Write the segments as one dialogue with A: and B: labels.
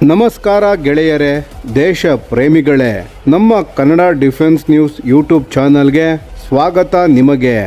A: ನಮಸ್ಕಾರ ಗೆಳೆಯರೇ, ದೇಶ ಪ್ರೇಮಿಗಳೇ, ನಮ್ಮ ಕನ್ನಡ ಡಿಫೆನ್ಸ್ ನ್ಯೂಸ್ ಯೂಟ್ಯೂಬ್ ಚಾನಲ್ಗೆ ಸ್ವಾಗತ ನಿಮಗೆ.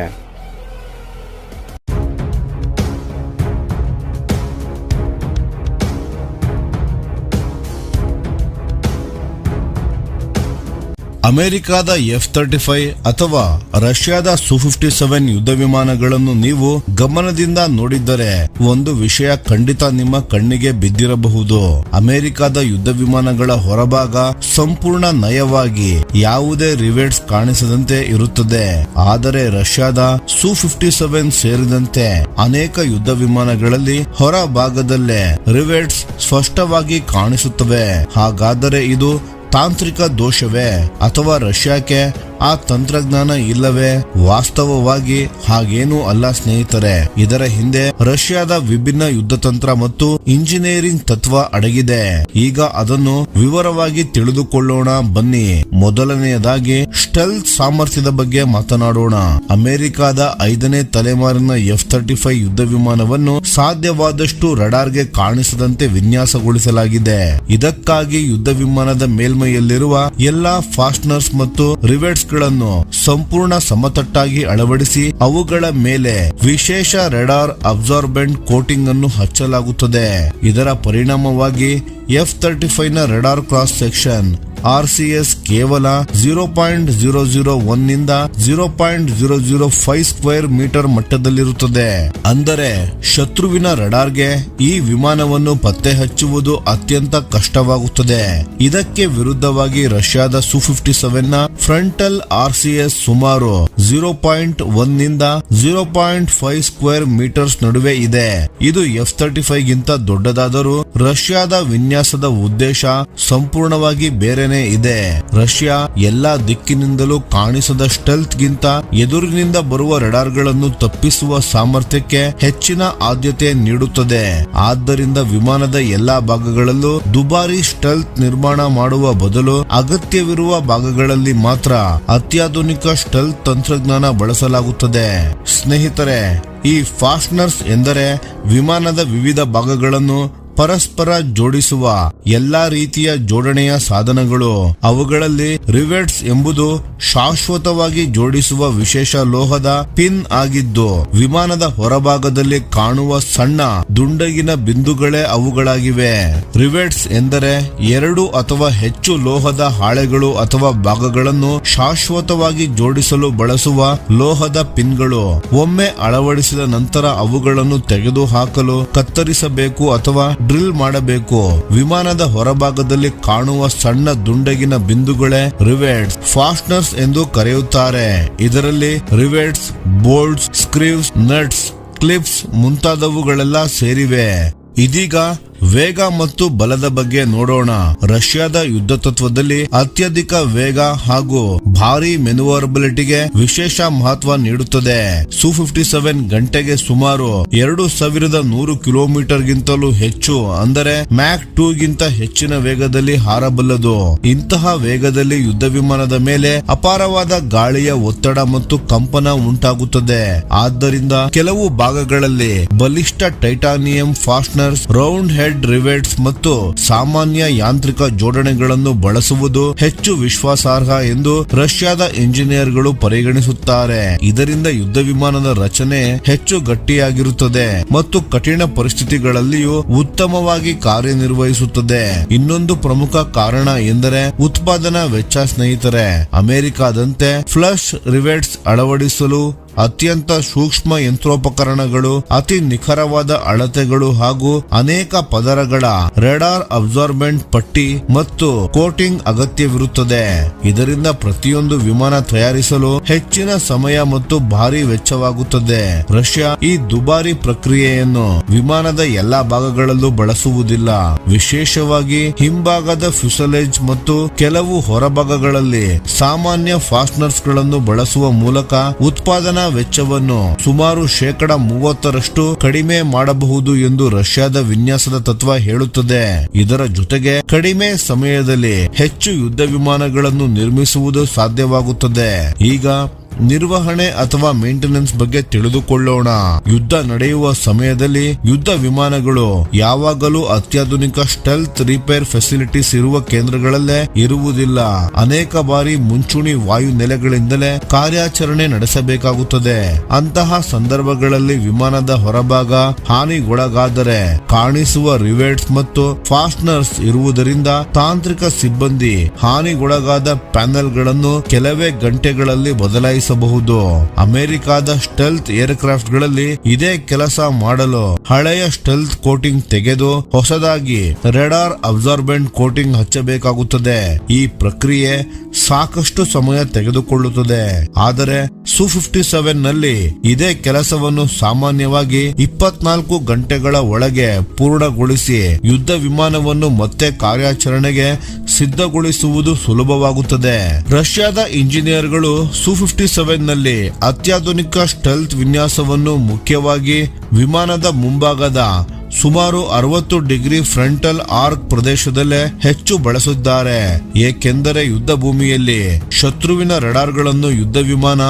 B: ಅಮೆರಿಕದ F-35 ಅಥವಾ ರಷ್ಯಾದ Su-57 ಯುದ್ಧ ವಿಮಾನಗಳನ್ನು ನೀವು ಗಮನದಿಂದ ನೋಡಿದ್ದರೆ ಒಂದು ವಿಷಯ ಖಂಡಿತ ನಿಮ್ಮ ಕಣ್ಣಿಗೆ ಬಿದ್ದಿರಬಹುದು. ಅಮೆರಿಕದ ಯುದ್ಧ ವಿಮಾನಗಳ ಹೊರಭಾಗ ಸಂಪೂರ್ಣ ನಯವಾಗಿ ಯಾವುದೇ ರಿವೆಟ್ಸ್ ಕಾಣಿಸದಂತೆ ಇರುತ್ತದೆ. ಆದರೆ ರಷ್ಯಾದ Su-57 ಸೇರಿದಂತೆ ಅನೇಕ ಯುದ್ಧ ವಿಮಾನಗಳಲ್ಲಿ ಹೊರ ಭಾಗದಲ್ಲೇ ರಿವೆಟ್ಸ್ ಸ್ಪಷ್ಟವಾಗಿ ಕಾಣಿಸುತ್ತವೆ. ಹಾಗಾದರೆ ಇದು ತಾಂತ್ರಿಕ ದೋಷವೇ ಅಥವಾ ರಷ್ಯಾಕ್ಕೆ ಆ ತಂತ್ರಜ್ಞಾನ ಇಲ್ಲವೇ? ವಾಸ್ತವವಾಗಿ ಹಾಗೇನೂ ಅಲ್ಲ ಸ್ನೇಹಿತರೆ. ಇದರ ಹಿಂದೆ ರಷ್ಯಾದ ವಿಭಿನ್ನ ಯುದ್ಧ ತಂತ್ರ ಮತ್ತು ಇಂಜಿನಿಯರಿಂಗ್ ತತ್ವ ಅಡಗಿದೆ. ಈಗ ಅದನ್ನು ವಿವರವಾಗಿ ತಿಳಿದುಕೊಳ್ಳೋಣ ಬನ್ನಿ. ಮೊದಲನೆಯದಾಗಿ ಸ್ಟೆಲ್ತ್ ಸಾಮರ್ಥ್ಯದ ಬಗ್ಗೆ ಮಾತನಾಡೋಣ. ಅಮೆರಿಕದ 5ನೇ ತಲೆಮಾರಿನ F-35 ಯುದ್ಧ ವಿಮಾನವನ್ನು ಸಾಧ್ಯವಾದಷ್ಟು ರಡಾರ್ಗೆ ಕಾಣಿಸದಂತೆ ವಿನ್ಯಾಸಗೊಳಿಸಲಾಗಿದೆ. ಇದಕ್ಕಾಗಿ ಯುದ್ಧ ವಿಮಾನದ ಮೇಲ್ಮೈಯಲ್ಲಿರುವ ಎಲ್ಲಾ ಫಾಸ್ಟ್ನರ್ಸ್ ಮತ್ತು ರಿವೆಟ್ಸ್ ಗಳನ್ನು ಸಂಪೂರ್ಣ ಸಮತಟ್ಟಾಗಿ ಅಳವಡಿಸಿ ಅವುಗಳ ಮೇಲೆ ವಿಶೇಷ ರೆಡಾರ್ ಅಬ್ಸಾರ್ಬೆಂಟ್ ಕೋಟಿಂಗ್ ಅನ್ನು ಹಚ್ಚಲಾಗುತ್ತದೆ. ಇದರ ಪರಿಣಾಮವಾಗಿ F-35 ನ ರೆಡಾರ್ ಕ್ರಾಸ್ ಸೆಕ್ಷನ್ RCS ಕೇವಲ 0.001 ನಿಂದ 0.005 ಸ್ಕ್ವೇರ್ ಮೀಟರ್ ಮಟ್ಟದಲ್ಲಿರುತ್ತದೆ. ಅಂದರೆ ಶತ್ರುವಿನ ರಡಾರ್ಗೆ ಈ ವಿಮಾನವನ್ನು ಪತ್ತೆ ಹಚ್ಚುವುದು ಅತ್ಯಂತ ಕಷ್ಟವಾಗುತ್ತದೆ. ಇದಕ್ಕೆ ವಿರುದ್ಧವಾಗಿ ರಷ್ಯಾದ Su-57 ನ ಫ್ರಂಟಲ್ RCS ಸುಮಾರು 0.1 ನಿಂದ 0.5 ಸ್ಕ್ವೇರ್ ಮೀಟರ್ಸ್ ನಡುವೆ ಇದೆ. ಇದು F-35 ಗಿಂತ ದೊಡ್ಡದಾದರೂ ರಷ್ಯಾದ ವಿನ್ಯಾಸದ ಉದ್ದೇಶ ಸಂಪೂರ್ಣವಾಗಿ ಬೇರೆ ಇದೆ. ರಷ್ಯಾ ಎಲ್ಲಾ ದಿಕ್ಕಿನಿಂದಲೂ ಕಾಣಿಸದ ಸ್ಟೆಲ್ತ್ ಗಿಂತ ಎದುರಿನಿಂದ ಬರುವ ರಡಾರ್ಗಳನ್ನು ತಪ್ಪಿಸುವ ಸಾಮರ್ಥ್ಯಕ್ಕೆ ಹೆಚ್ಚಿನ ಆದ್ಯತೆ ನೀಡುತ್ತದೆ. ಆದ್ದರಿಂದ ವಿಮಾನದ ಎಲ್ಲಾ ಭಾಗಗಳಲ್ಲೂ ದುಬಾರಿ ಸ್ಟೆಲ್ತ್ ನಿರ್ಮಾಣ ಮಾಡುವ ಬದಲು ಅಗತ್ಯವಿರುವ ಭಾಗಗಳಲ್ಲಿ ಮಾತ್ರ ಅತ್ಯಾಧುನಿಕ ಸ್ಟೆಲ್ತ್ ತಂತ್ರಜ್ಞಾನ ಬಳಸಲಾಗುತ್ತದೆ. ಸ್ನೇಹಿತರೆ, ಈ ಫಾಸ್ಟ್ನರ್ಸ್ ಎಂದರೆ ವಿಮಾನದ ವಿವಿಧ ಭಾಗಗಳನ್ನು ಪರಸ್ಪರ ಜೋಡಿಸುವ ಎಲ್ಲಾ ರೀತಿಯ ಜೋಡಣೆಯ ಸಾಧನಗಳು. ಅವುಗಳಲ್ಲಿ ರಿವೆಟ್ಸ್ ಎಂಬುದು ಶಾಶ್ವತವಾಗಿ ಜೋಡಿಸುವ ವಿಶೇಷ ಲೋಹದ ಪಿನ್ ಆಗಿದ್ದು ವಿಮಾನದ ಹೊರಭಾಗದಲ್ಲಿ ಕಾಣುವ ಸಣ್ಣ ದುಂಡಗಿನ ಬಿಂದುಗಳೇ ಅವುಗಳಾಗಿವೆ. ರಿವೆಟ್ಸ್ ಎಂದರೆ 2 ಅಥವಾ ಹೆಚ್ಚು ಲೋಹದ ಹಾಳೆಗಳು ಅಥವಾ ಭಾಗಗಳನ್ನು ಶಾಶ್ವತವಾಗಿ ಜೋಡಿಸಲು ಬಳಸುವ ಲೋಹದ ಪಿನ್ಗಳು. ಒಮ್ಮೆ ಅಳವಡಿಸಿದ ನಂತರ ಅವುಗಳನ್ನು ತೆಗೆದುಹಾಕಲು ಕತ್ತರಿಸಬೇಕು ಅಥವಾ ಡ್ರಿಲ್ ಮಾಡಬೇಕು. ವಿಮಾನದ ಹೊರಭಾಗದಲ್ಲಿ ಕಾಣುವ ಸಣ್ಣ ದುಂಡಗಿನ ಬಿಂದುಗಳೇ ರಿವೆಟ್ಸ್ ಫಾಸ್ಟ್ನರ್ಸ್ ಎಂದು ಕರೆಯುತ್ತಾರೆ. ಇದರಲ್ಲಿ ರಿವೆಟ್ಸ್, ಬೋಲ್ಟ್ಸ್, ಸ್ಕ್ರೀವ್ಸ್, ನಟ್ಸ್, ಕ್ಲಿಪ್ಸ್ ಮುಂತಾದವುಗಳೆಲ್ಲ ಸೇರಿವೆ. ಇದೀಗ ವೇಗ ಮತ್ತು ಬಲದ ಬಗ್ಗೆ ನೋಡೋಣ. ರಷ್ಯಾದ ಯುದ್ಧ ತತ್ವದಲ್ಲಿ ಅತ್ಯಧಿಕ ವೇಗ ಹಾಗೂ ಭಾರಿ ಮೆನುವರಬಿಲಿಟಿಗೆ ವಿಶೇಷ ಮಹತ್ವ ನೀಡುತ್ತದೆ. Su-57 ಗಂಟೆಗೆ ಸುಮಾರು 2100 ಕಿಲೋಮೀಟರ್ ಗಿಂತಲೂ ಹೆಚ್ಚು, ಅಂದರೆ ಮ್ಯಾಕ್ 2 ಗಿಂತ ಹೆಚ್ಚಿನ ವೇಗದಲ್ಲಿ ಹಾರಬಲ್ಲದು. ಇಂತಹ ವೇಗದಲ್ಲಿ ಯುದ್ಧ ವಿಮಾನದ ಮೇಲೆ ಅಪಾರವಾದ ಗಾಳಿಯ ಒತ್ತಡ ಮತ್ತು ಕಂಪನ ಉಂಟಾಗುತ್ತದೆ. ಆದ್ದರಿಂದ ಕೆಲವು ಭಾಗಗಳಲ್ಲಿ ಬಲಿಷ್ಠ titanium fasteners, round head rivets ಮತ್ತು ಸಾಮಾನ್ಯ ಯಾಂತ್ರಿಕ ಜೋಡಣೆಗಳನ್ನು ಬಳಸುವುದು ಹೆಚ್ಚು ವಿಶ್ವಾಸಾರ್ಹ ಎಂದು ರಷ್ಯಾದ ಇಂಜಿನಿಯರ್ಗಳು ಪರಿಗಣಿಸುತ್ತಾರೆ. ಇದರಿಂದ ಯುದ್ಧ ವಿಮಾನದ ರಚನೆ ಹೆಚ್ಚು ಗಟ್ಟಿಯಾಗಿರುತ್ತದೆ ಮತ್ತು ಕಠಿಣ ಪರಿಸ್ಥಿತಿಗಳಲ್ಲಿಯೂ ಉತ್ತಮವಾಗಿ ಕಾರ್ಯನಿರ್ವಹಿಸುತ್ತದೆ. ಇನ್ನೊಂದು ಪ್ರಮುಖ ಕಾರಣ ಎಂದರೆ ಉತ್ಪಾದನಾ ವೆಚ್ಚ. ಸ್ನೇಹಿತರೆ, ಅಮೆರಿಕಾದಂತೆ ಫ್ಲಶ್ ರಿವೆಟ್ಸ್ ಅಳವಡಿಸಲು ಅತ್ಯಂತ ಸೂಕ್ಷ್ಮ ಯಂತ್ರೋಪಕರಣಗಳು, ಅತಿ ನಿಖರವಾದ ಅಳತೆಗಳು ಹಾಗೂ ಅನೇಕ ಪದರಗಳ ರೆಡಾರ್ ಅಬ್ಸಾರ್ಬೆಂಟ್ ಪಟ್ಟಿ ಮತ್ತು ಕೋಟಿಂಗ್ ಅಗತ್ಯವಿರುತ್ತದೆ. ಇದರಿಂದ ಪ್ರತಿಯೊಂದು ವಿಮಾನ ತಯಾರಿಸಲು ಹೆಚ್ಚಿನ ಸಮಯ ಮತ್ತು ಭಾರಿ ವೆಚ್ಚವಾಗುತ್ತದೆ. ರಷ್ಯಾ ಈ ದುಬಾರಿ ಪ್ರಕ್ರಿಯೆಯನ್ನು ವಿಮಾನದ ಎಲ್ಲಾ ಭಾಗಗಳಲ್ಲೂ ಬಳಸುವುದಿಲ್ಲ. ವಿಶೇಷವಾಗಿ ಹಿಂಭಾಗದ ಫ್ಯೂಸಲೇಜ್ ಮತ್ತು ಕೆಲವು ಹೊರಭಾಗಗಳಲ್ಲಿ ಸಾಮಾನ್ಯ ಫಾಸ್ಟ್ನರ್ಸ್ ಗಳನ್ನು ಬಳಸುವ ಮೂಲಕ ಉತ್ಪಾದನಾ ವೆಚ್ಚವನ್ನು ಸುಮಾರು 30% ಕಡಿಮೆ ಮಾಡಬಹುದು ಎಂದು ರಷ್ಯಾದ ವಿನ್ಯಾಸದ ತತ್ವ ಹೇಳುತ್ತದೆ. ಇದರ ಜೊತೆಗೆ ಕಡಿಮೆ ಸಮಯದಲ್ಲಿ ಹೆಚ್ಚು ಯುದ್ಧ ವಿಮಾನಗಳನ್ನು ನಿರ್ಮಿಸುವುದು ಸಾಧ್ಯವಾಗುತ್ತದೆ. ಈಗ ನಿರ್ವಹಣೆ ಅಥವಾ ಮೇಂಟೆನೆನ್ಸ್ ಬಗ್ಗೆ ತಿಳಿದುಕೊಳ್ಳೋಣ. ಯುದ್ಧ ನಡೆಯುವ ಸಮಯದಲ್ಲಿ ಯುದ್ಧ ವಿಮಾನಗಳು ಯಾವಾಗಲೂ ಅತ್ಯಾಧುನಿಕ ಸ್ಟೆಲ್ತ್ ರಿಪೇರ್ ಫೆಸಿಲಿಟೀಸ್ ಇರುವ ಕೇಂದ್ರಗಳಲ್ಲೇ ಇರುವುದಿಲ್ಲ. ಅನೇಕ ಬಾರಿ ಮುಂಚೂಣಿ ವಾಯು ನೆಲೆಗಳಿಂದಲೇ ಕಾರ್ಯಾಚರಣೆ ನಡೆಸಬೇಕಾಗುತ್ತದೆ. ಅಂತಹ ಸಂದರ್ಭಗಳಲ್ಲಿ ವಿಮಾನದ ಹೊರಭಾಗ ಹಾನಿಗೊಳಗಾದರೆ ಕಾಣಿಸುವ ರಿವೆಟ್ಸ್ ಮತ್ತು ಫಾಸ್ಟ್ನರ್ಸ್ ಇರುವುದರಿಂದ ತಾಂತ್ರಿಕ ಸಿಬ್ಬಂದಿ ಹಾನಿಗೊಳಗಾದ ಪ್ಯಾನೆಲ್ಗಳನ್ನು ಕೆಲವೇ ಗಂಟೆಗಳಲ್ಲಿ ಬದಲಾಯಿಸಬಹುದು. ಅಮೆರಿಕಾದ ಸ್ಟೆಲ್ತ್ ಏರ್ಕ್ರಾಫ್ಟ್ ಗಳಲ್ಲಿ ಇದೇ ಕೆಲಸ ಮಾಡಲು ಹಳೆಯ ಸ್ಟೆಲ್ತ್ ಕೋಟಿಂಗ್ ತೆಗೆದು ಹೊಸದಾಗಿ ರೆಡಾರ್ ಅಬ್ಸಾರ್ಬೆಂಟ್ ಕೋಟಿಂಗ್ ಹಚ್ಚಬೇಕಾಗುತ್ತದೆ. ಈ ಪ್ರಕ್ರಿಯೆ ಸಾಕಷ್ಟು ಸಮಯ ತೆಗೆದುಕೊಳ್ಳುತ್ತದೆ. ಆದರೆ ಸು-57 ನಲ್ಲಿ ಇದೇ ಕೆಲಸವನ್ನು ಸಾಮಾನ್ಯವಾಗಿ 24 ಗಂಟೆಗಳ ಒಳಗೆ ಪೂರ್ಣಗೊಳಿಸಿ ಯುದ್ಧ ವಿಮಾನವನ್ನು ಮತ್ತೆ ಕಾರ್ಯಾಚರಣೆಗೆ ಸಿದ್ಧಗೊಳಿಸುವುದು ಸುಲಭವಾಗುತ್ತದೆ. ರಷ್ಯಾದ ಇಂಜಿನಿಯರ್ಗಳು ಸು-57 ನಲ್ಲಿ ಅತ್ಯಾಧುನಿಕ ಸ್ಟೆಲ್ತ್ ವಿನ್ಯಾಸವನ್ನು ಮುಖ್ಯವಾಗಿ ವಿಮಾನದ ಮುಂಭಾಗದ ಸುಮಾರು 60 ಡಿಗ್ರಿ ಫ್ರಂಟಲ್ ಆರ್ಕ್ ಪ್ರದೇಶದಲ್ಲೇ ಹೆಚ್ಚು ಬಳಸಿದ್ದಾರೆ. ಏಕೆಂದರೆ ಯುದ್ಧ ಭೂಮಿಯಲ್ಲಿ ಶತ್ರುವಿನ ರಡಾರ್ಗಳನ್ನು ಯುದ್ಧ ವಿಮಾನ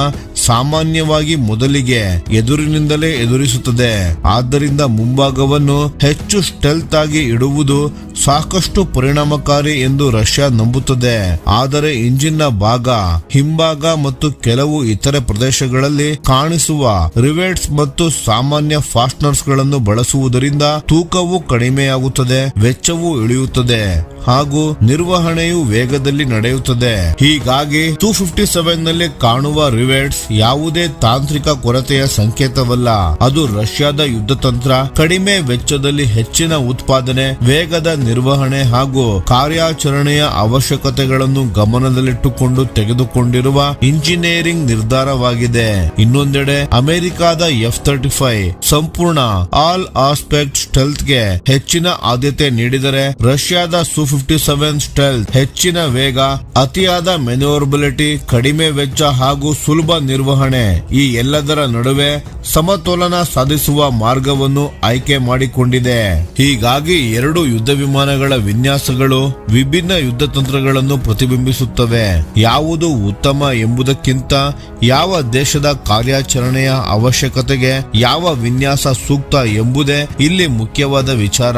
B: ಸಾಮಾನ್ಯವಾಗಿ ಮೊದಲಿಗೆ ಎದುರಿನಿಂದಲೇ ಎದುರಿಸುತ್ತದೆ. ಆದ್ದರಿಂದ ಮುಂಭಾಗವನ್ನು ಹೆಚ್ಚು ಸ್ಟೆಲ್ತ್ ಆಗಿ ಇಡುವುದು ಸಾಕಷ್ಟು ಪರಿಣಾಮಕಾರಿ ಎಂದು ರಷ್ಯಾ ನಂಬುತ್ತದೆ. ಆದರೆ ಇಂಜಿನ್ನ ಭಾಗ, ಹಿಂಭಾಗ ಮತ್ತು ಕೆಲವು ಇತರೆ ಪ್ರದೇಶಗಳಲ್ಲಿ ಕಾಣಿಸುವ ರಿವೆಟ್ಸ್ ಮತ್ತು ಸಾಮಾನ್ಯ ಫಾಸ್ಟ್ನರ್ಸ್ ಗಳನ್ನು ಬಳಸುವುದರಿಂದ ತೂಕವು ಕಡಿಮೆಯಾಗುತ್ತದೆ, ವೆಚ್ಚವು ಇಳಿಯುತ್ತದೆ ಹಾಗೂ ನಿರ್ವಹಣೆಯು ವೇಗದಲ್ಲಿ ನಡೆಯುತ್ತದೆ. ಹೀಗಾಗಿ ಸು-57 ನಲ್ಲಿ ಕಾಣುವ ರಿವೆಟ್ಸ್ ಯಾವುದೇ ತಾಂತ್ರಿಕ ಕೊರತೆಯ ಸಂಕೇತವಲ್ಲ. ಅದು ರಷ್ಯಾದ ಯುದ್ಧ ತಂತ್ರ, ಕಡಿಮೆ ವೆಚ್ಚದಲ್ಲಿ ಹೆಚ್ಚಿನ ಉತ್ಪಾದನೆ, ವೇಗದ ನಿರ್ವಹಣೆ ಹಾಗೂ ಕಾರ್ಯಾಚರಣೆಯ ಅವಶ್ಯಕತೆಗಳನ್ನು ಗಮನದಲ್ಲಿಟ್ಟುಕೊಂಡು ತೆಗೆದುಕೊಂಡಿರುವ ಇಂಜಿನಿಯರಿಂಗ್ ನಿರ್ಧಾರವಾಗಿದೆ. ಇನ್ನೊಂದೆಡೆ ಅಮೆರಿಕಾದ F-35 ಸಂಪೂರ್ಣ ಆಲ್ ಆಸ್ಪೆಕ್ಟ್ ಸ್ಟೆಲ್ತ್ ಗೆ ಹೆಚ್ಚಿನ ಆದ್ಯತೆ ನೀಡಿದರೆ, ರಷ್ಯಾದ ಸು-57 ಸ್ಟೆಲ್ತ್ ಹೆಚ್ಚಿನ ವೇಗ, ಅತಿಯಾದ ಮೆನ್ಯೂವರಬಿಲಿಟಿ, ಕಡಿಮೆ ವೆಚ್ಚ ಹಾಗೂ ಸುಲಭ ನಿರ್ವಹಣೆ ಈ ಎಲ್ಲದರ ನಡುವೆ ಸಮತೋಲನ ಸಾಧಿಸುವ ಮಾರ್ಗವನ್ನು ಆಯ್ಕೆ ಮಾಡಿಕೊಂಡಿದೆ. ಹೀಗಾಗಿ ಎರಡು ಯುದ್ಧ ವಿಮಾನಗಳ ವಿನ್ಯಾಸಗಳು ವಿಭಿನ್ನ ಯುದ್ಧ ತಂತ್ರಗಳನ್ನು ಪ್ರತಿಬಿಂಬಿಸುತ್ತವೆ. ಯಾವುದು ಉತ್ತಮ ಎಂಬುದಕ್ಕಿಂತ ಯಾವ ದೇಶದ ಕಾರ್ಯಾಚರಣೆಯ ಅವಶ್ಯಕತೆಗೆ ಯಾವ ವಿನ್ಯಾಸ ಸೂಕ್ತ ಎಂಬುದೇ ಇಲ್ಲಿ ಮುಖ್ಯವಾದ ವಿಚಾರ.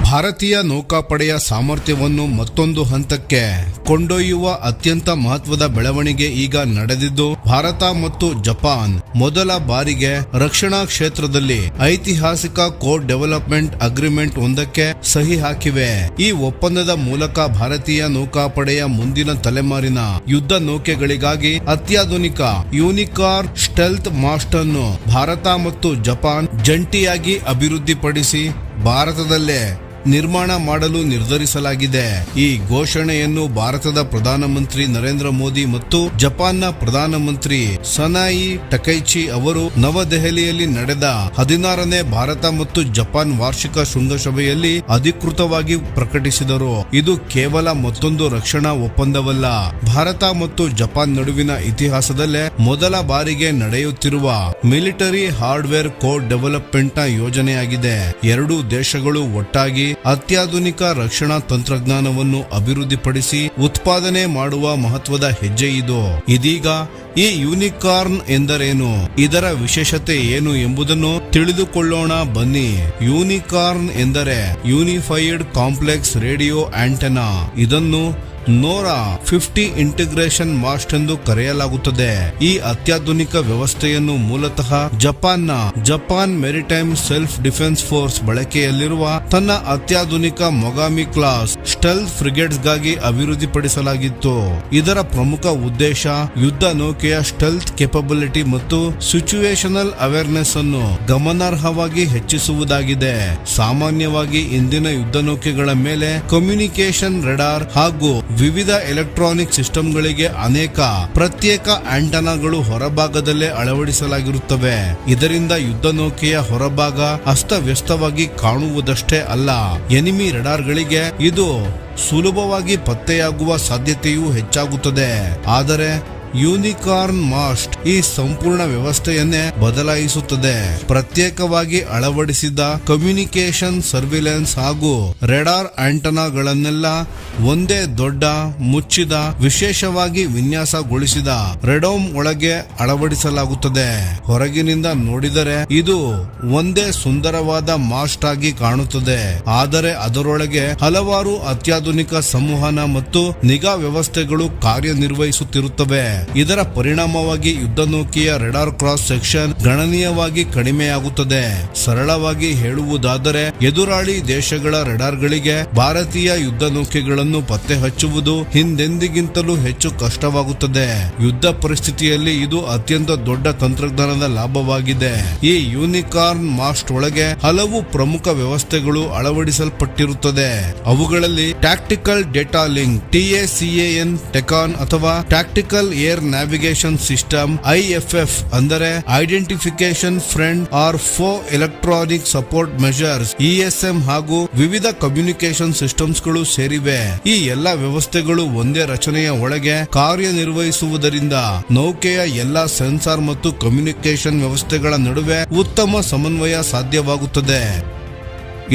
A: ಭಾರತೀಯ ನೌಕಾಪಡೆಯ ಸಾಮರ್ಥ್ಯವನ್ನು ಮತ್ತೊಂದು ಹಂತಕ್ಕೆ ಕೊಂಡೊಯ್ಯುವ ಅತ್ಯಂತ ಮಹತ್ವದ ಬೆಳವಣಿಗೆ ಈಗ ನಡೆದಿದ್ದು, ಭಾರತ ಮತ್ತು ಜಪಾನ್ ಮೊದಲ ಬಾರಿಗೆ ರಕ್ಷಣಾ ಕ್ಷೇತ್ರದಲ್ಲಿ ಐತಿಹಾಸಿಕ ಕೋರ್ ಡೆವಲಪ್ಮೆಂಟ್ ಅಗ್ರಿಮೆಂಟ್ ಒಂದಕ್ಕೆ ಸಹಿ ಹಾಕಿವೆ. ಈ ಒಪ್ಪಂದದ ಮೂಲಕ ಭಾರತೀಯ ನೌಕಾಪಡೆಯ ಮುಂದಿನ ತಲೆಮಾರಿನ ಯುದ್ಧ ನೌಕೆಗಳಿಗಾಗಿ ಅತ್ಯಾಧುನಿಕ ಯೂನಿಕಾರ್ನ್ ಸ್ಟೆಲ್ತ್ ಮಾಸ್ಟ್ ಅನ್ನು ಭಾರತ ಮತ್ತು ಜಪಾನ್ ಜಂಟಿಯಾಗಿ ಅಭಿವೃದ್ಧಿಪಡಿಸಿ ಭಾರತದಲ್ಲೇ ನಿರ್ಮಾಣ ಮಾಡಲು ನಿರ್ಧರಿಸಲಾಗಿದೆ. ಈ ಘೋಷಣೆಯನ್ನು ಭಾರತದ ಪ್ರಧಾನಮಂತ್ರಿ ನರೇಂದ್ರ ಮೋದಿ ಮತ್ತು ಜಪಾನ್ನ ಪ್ರಧಾನಮಂತ್ರಿ ಸನಾಯಿ ಟಕೈಚಿ ಅವರು ನವದೆಹಲಿಯಲ್ಲಿ ನಡೆದ 16ನೇ ಭಾರತ ಮತ್ತು ಜಪಾನ್ ವಾರ್ಷಿಕ ಶೃಂಗಸಭೆಯಲ್ಲಿ ಅಧಿಕೃತವಾಗಿ ಪ್ರಕಟಿಸಿದರು. ಇದು ಕೇವಲ ಮತ್ತೊಂದು ರಕ್ಷಣಾ ಒಪ್ಪಂದವಲ್ಲ, ಭಾರತ ಮತ್ತು ಜಪಾನ್ ನಡುವಿನ ಇತಿಹಾಸದಲ್ಲೇ ಮೊದಲ ಬಾರಿಗೆ ನಡೆಯುತ್ತಿರುವ ಮಿಲಿಟರಿ ಹಾರ್ಡ್ವೇರ್ ಕೋರ್ ಡೆವಲಪ್ಮೆಂಟ್ ನ ಯೋಜನೆಯಾಗಿದೆ. ಎರಡೂ ದೇಶಗಳು ಒಟ್ಟಾಗಿ ಅತ್ಯಾಧುನಿಕ ರಕ್ಷಣಾ ತಂತ್ರಜ್ಞಾನವನ್ನು ಅಭಿವೃದ್ಧಿಪಡಿಸಿ ಉತ್ಪಾದನೆ ಮಾಡುವ ಮಹತ್ವದ ಹೆಜ್ಜೆ ಇದು. ಇದೀಗ ಈ ಯೂನಿಕಾರ್ನ್ ಎಂದರೇನು, ಇದರ ವಿಶೇಷತೆ ಏನು ಎಂಬುದನ್ನು ತಿಳಿದುಕೊಳ್ಳೋಣ ಬನ್ನಿ. ಯೂನಿಕಾರ್ನ್ ಎಂದರೆ ಯೂನಿಫೈಡ್ ಕಾಂಪ್ಲೆಕ್ಸ್ ರೇಡಿಯೋ ಆಂಟೆನಾ. ಇದನ್ನು ನೋರಾ 50 ಇಂಟಿಗ್ರೇಷನ್ ಮಾಸ್ಟ್ ಎಂದು ಕರೆಯಲಾಗುತ್ತದೆ. ಈ ಅತ್ಯಾಧುನಿಕ ವ್ಯವಸ್ಥೆಯನ್ನು ಮೂಲತಃ Japan maritime self defence force ಬಳಕೆಯಲ್ಲಿರುವ ತನ್ನ ಅತ್ಯಾಧುನಿಕ ಮೊಗಾಮಿ ಕ್ಲಾಸ್ ಸ್ಟೆಲ್ತ್ ಫ್ರಿಗೇಟ್ಸ್ ಗಾಗಿ ಅಭಿವೃದ್ಧಿಪಡಿಸಲಾಗಿತ್ತು. ಇದರ ಪ್ರಮುಖ ಉದ್ದೇಶ ಯುದ್ಧ ನೌಕೆಯ ಸ್ಟೆಲ್ತ್ ಕೆಪಬಿಲಿಟಿ ಮತ್ತು ಸಿಚುವೇಶನಲ್ ಅವೇರ್ನೆಸ್ ಅನ್ನು ಗಮನಾರ್ಹವಾಗಿ ಹೆಚ್ಚಿಸುವುದಾಗಿದೆ. ಸಾಮಾನ್ಯವಾಗಿ ಇಂದಿನ ಯುದ್ಧ ನೌಕೆಗಳ ಮೇಲೆ ಕಮ್ಯುನಿಕೇಶನ್ ರೆಡಾರ್ ಹಾಗೂ ವಿವಿಧ ಎಲೆಕ್ಟ್ರಾನಿಕ್ ಸಿಸ್ಟಮ್ಗಳಿಗೆ ಅನೇಕ ಪ್ರತ್ಯೇಕ ಆಂಟನಾಗಳು ಹೊರಭಾಗದಲ್ಲೇ ಅಳವಡಿಸಲಾಗಿರುತ್ತವೆ. ಇದರಿಂದ ಯುದ್ಧ ನೌಕೆಯ ಹೊರಭಾಗ ಅಸ್ತವ್ಯಸ್ತವಾಗಿ ಕಾಣುವುದಷ್ಟೇ ಅಲ್ಲ, ಎನಿಮಿ ರೆಡಾರ್ಗಳಿಗೆ ಇದು ಸುಲಭವಾಗಿ ಪತ್ತೆಯಾಗುವ ಸಾಧ್ಯತೆಯೂ ಹೆಚ್ಚಾಗುತ್ತದೆ. ಆದರೆ
B: ಯೂನಿಕಾರ್ನ್ ಮಾಸ್ಟ್ ಈ ಸಂಪೂರ್ಣ ವ್ಯವಸ್ಥೆಯನ್ನೇ ಬದಲಾಯಿಸುತ್ತದೆ. ಪ್ರತ್ಯೇಕವಾಗಿ ಅಳವಡಿಸಿದ ಕಮ್ಯುನಿಕೇಶನ್, ಸರ್ವಿಲೆನ್ಸ್ ಹಾಗೂ ರೆಡಾರ್ ಆಂಟನಾಗಳನ್ನೆಲ್ಲ ಒಂದೇ ದೊಡ್ಡ ಮುಚ್ಚಿದ ವಿಶೇಷವಾಗಿ ವಿನ್ಯಾಸಗೊಳಿಸಿದ ರೆಡೋಮ್ ಒಳಗೆ ಅಳವಡಿಸಲಾಗುತ್ತದೆ. ಹೊರಗಿನಿಂದ ನೋಡಿದರೆ ಇದು ಒಂದೇ ಸುಂದರವಾದ ಮಾಸ್ಟ್ ಆಗಿ ಕಾಣುತ್ತದೆ, ಆದರೆ ಅದರೊಳಗೆ ಹಲವಾರು ಅತ್ಯಾಧುನಿಕ ಸಂವಹನ ಮತ್ತು ನಿಗಾ ವ್ಯವಸ್ಥೆಗಳು ಕಾರ್ಯನಿರ್ವಹಿಸುತ್ತಿರುತ್ತವೆ. ಇದರ ಪರಿಣಾಮವಾಗಿ ಯುದ್ಧ ನೌಕೆಯ ರೆಡಾರ್ ಕ್ರಾಸ್ ಸೆಕ್ಷನ್ ಗಣನೀಯವಾಗಿ ಕಡಿಮೆಯಾಗುತ್ತದೆ. ಸರಳವಾಗಿ ಹೇಳುವುದಾದರೆ ಎದುರಾಳಿ ದೇಶಗಳ ರೆಡಾರ್ಗಳಿಗೆ ಭಾರತೀಯ ಯುದ್ಧ ನೌಕೆಗಳನ್ನು ಪತ್ತೆ ಹಚ್ಚುವುದು ಹಿಂದೆಂದಿಗಿಂತಲೂ ಹೆಚ್ಚು ಕಷ್ಟವಾಗುತ್ತದೆ. ಯುದ್ಧ ಪರಿಸ್ಥಿತಿಯಲ್ಲಿ ಇದು ಅತ್ಯಂತ ದೊಡ್ಡ ತಂತ್ರಜ್ಞಾನದ ಲಾಭವಾಗಿದೆ. ಈ ಯೂನಿಕಾರ್ನ್ ಮಾಸ್ಟ್ ಒಳಗೆ ಹಲವು ಪ್ರಮುಖ ವ್ಯವಸ್ಥೆಗಳು ಅಳವಡಿಸಲ್ಪಟ್ಟಿರುತ್ತದೆ. ಅವುಗಳಲ್ಲಿ ಟ್ಯಾಕ್ಟಿಕಲ್ ಡೇಟಾ ಲಿಂಕ್ TACAN ಟೆಕಾನ್ ಅಥವಾ tactical air navigation system, IFF ಅಂದರೆ ಐಡೆಂಟಿಫಿಕೇಶನ್ ಫ್ರೆಂಡ್ ಆರ್ ಫೋ ಎಲೆಕ್ಟ್ರಾನಿಕ್ ಸಪೋರ್ಟ್ ಮೆಷರ್ಸ್, ESM ಹಾಗೂ ವಿವಿಧ ಕಮ್ಯುನಿಕೇಶನ್ ಸಿಸ್ಟಮ್ಸ್ ಗಳು ಸೇರಿವೆ. ಈ ಎಲ್ಲಾ ವ್ಯವಸ್ಥೆಗಳು ಒಂದೇ ರಚನೆಯ ಒಳಗೆ ಕಾರ್ಯನಿರ್ವಹಿಸುವುದರಿಂದ ನೌಕೆಯ ಎಲ್ಲಾ ಸೆನ್ಸಾರ್ ಮತ್ತು ಕಮ್ಯುನಿಕೇಶನ್ ವ್ಯವಸ್ಥೆಗಳ ನಡುವೆ ಉತ್ತಮ ಸಮನ್ವಯ ಸಾಧ್ಯವಾಗುತ್ತದೆ.